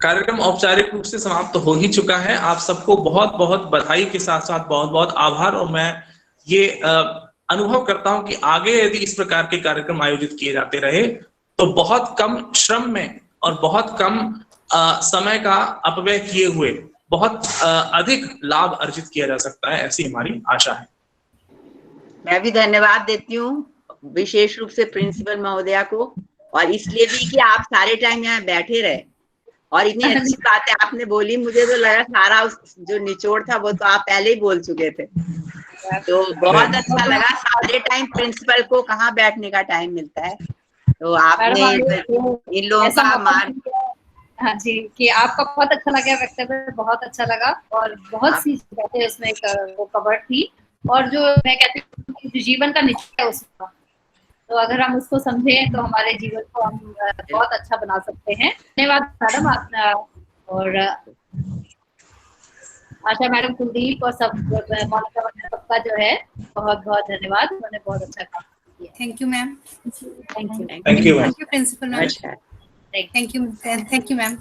कार्यक्रम औपचारिक रूप से समाप्त हो ही चुका है। आप सबको बहुत बहुत बधाई के साथ साथ बहुत बहुत आभार और मैं ये अनुभव करता हूं कि आगे यदि इस प्रकार के कार्यक्रम आयोजित किए जाते रहे तो बहुत कम श्रम में और बहुत कम समय का अपव्यय किए हुए बहुत अधिक लाभ अर्जित किया जा सकता है, ऐसी हमारी आशा है। मैं भी धन्यवाद देती हूँ विशेष रूप से प्रिंसिपल महोदया को और इसलिए भी कि आप सारे टाइम यहाँ बैठे रहे और इतनी अच्छी बातें आपने बोली। मुझे तो लगा सारा उस जो निचोड़ था वो तो आप पहले ही बोल चुके थे, तो बहुत अच्छा लगा। सारे टाइम प्रिंसिपल को कहाँ बैठने का टाइम मिलता है, तो आपने इन लोगों का मान। हाँ जी, कि आपका बहुत अच्छा लगा, वक्तव्य बहुत अच्छा लगा और बहुत सी बातें उसमें वो कवर थी और जो मैं कहती हूँ कि जो जीवन का निचोड़ है उसका, तो अगर हम उसको समझें तो हमारे जीवन को हम बहुत अच्छा बना सकते हैं। धन्यवाद मैडम आप और आशा मैडम, कुलदीप और सब मोनिका मैडम, सबका जो है बहुत बहुत धन्यवाद, उन्होंने बहुत अच्छा काम किया। Thank you ma'am. Thank you. Thank you ma'am. Thank you principal ma'am. अच्छा। Thank you ma'am.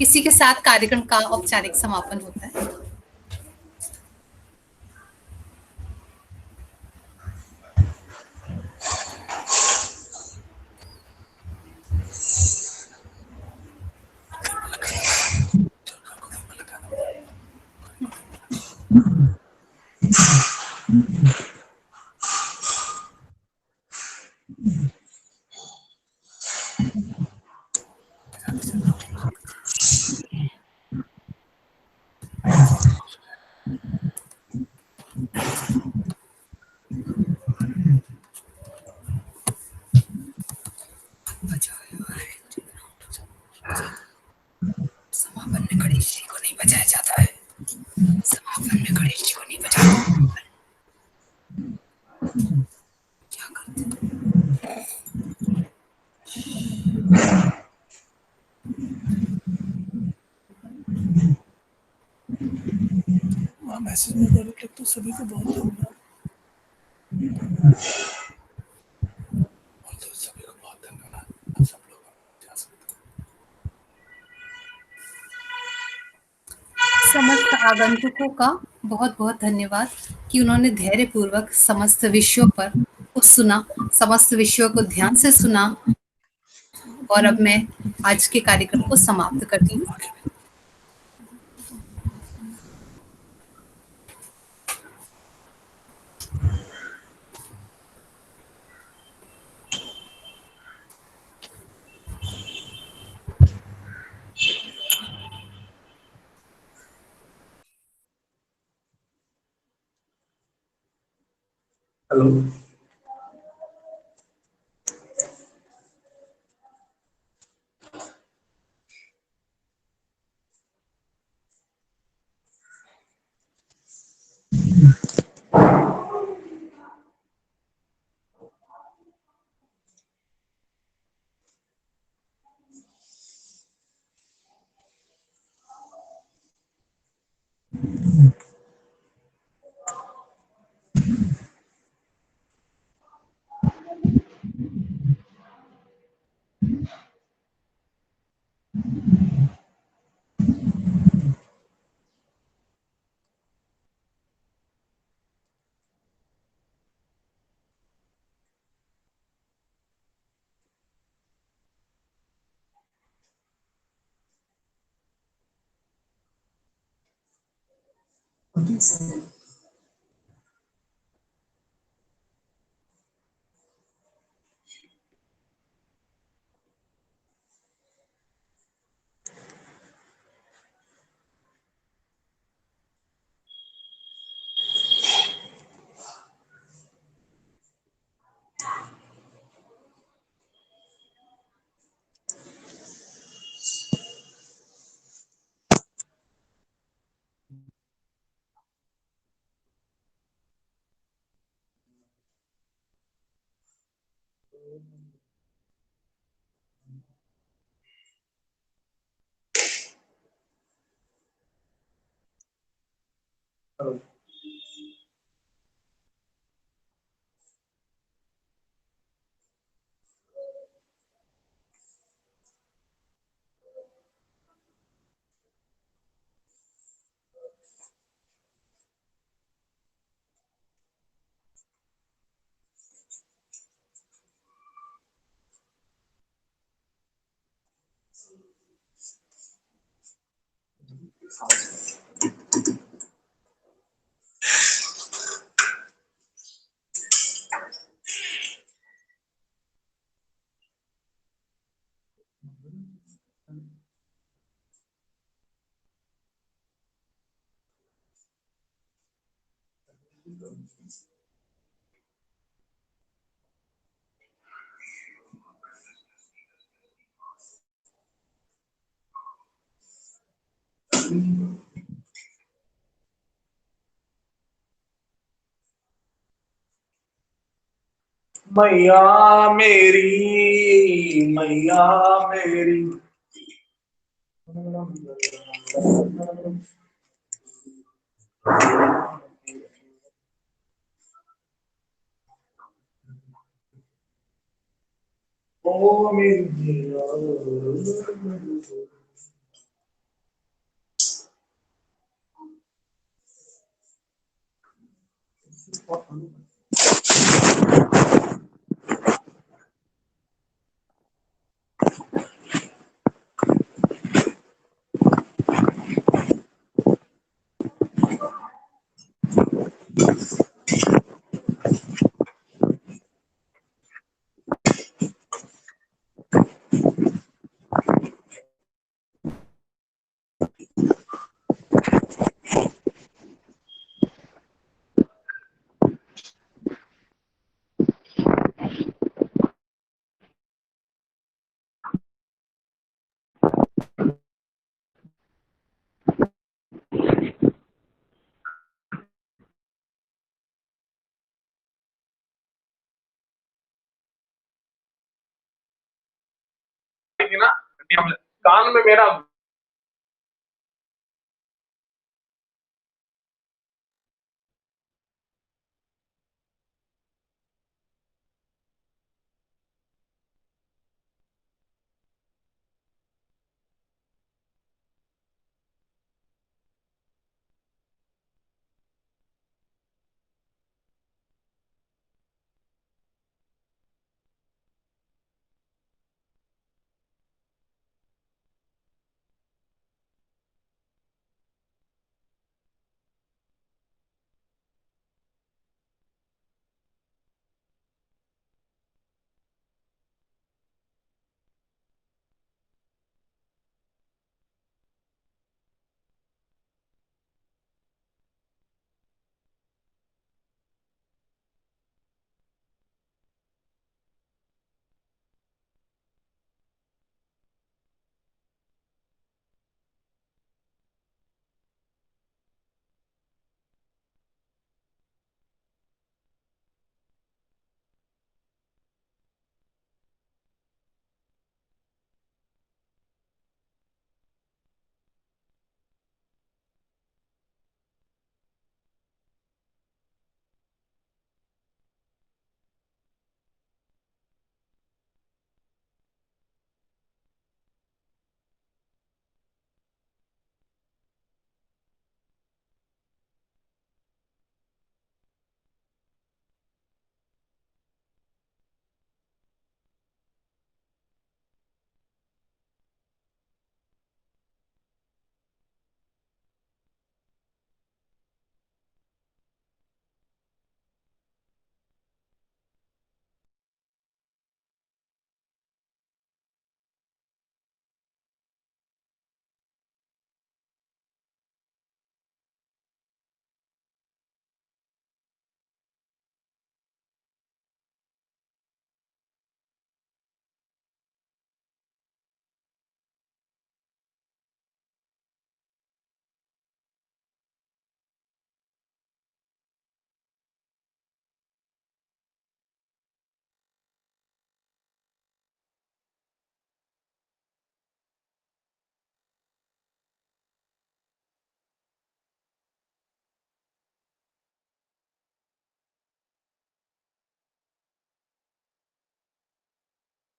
इसी के साथ कार्यक्रम का औपचारिक समापन होता है। समापन में गणेश जी को नहीं बजाया जाता है। समापन में गणेश जी को नहीं बजाते। क्या करते? मैसेज में डायरेक्ट तो सभी को बहुत धन्यवाद। सभी को बहुत धन्यवाद। सब लोग जा सकते हैं। समस्त आगंतुकों का बहुत बहुत धन्यवाद कि उन्होंने धैर्य पूर्वक समस्त विषयों पर सुना, समस्त विषयों को ध्यान से सुना। और अब मैं आज के कार्यक्रम को समाप्त करती हूँ। हेलो। हेलो। मैया मेरी, मैया मेरी। ओ मेरी मैया। कान में मेरा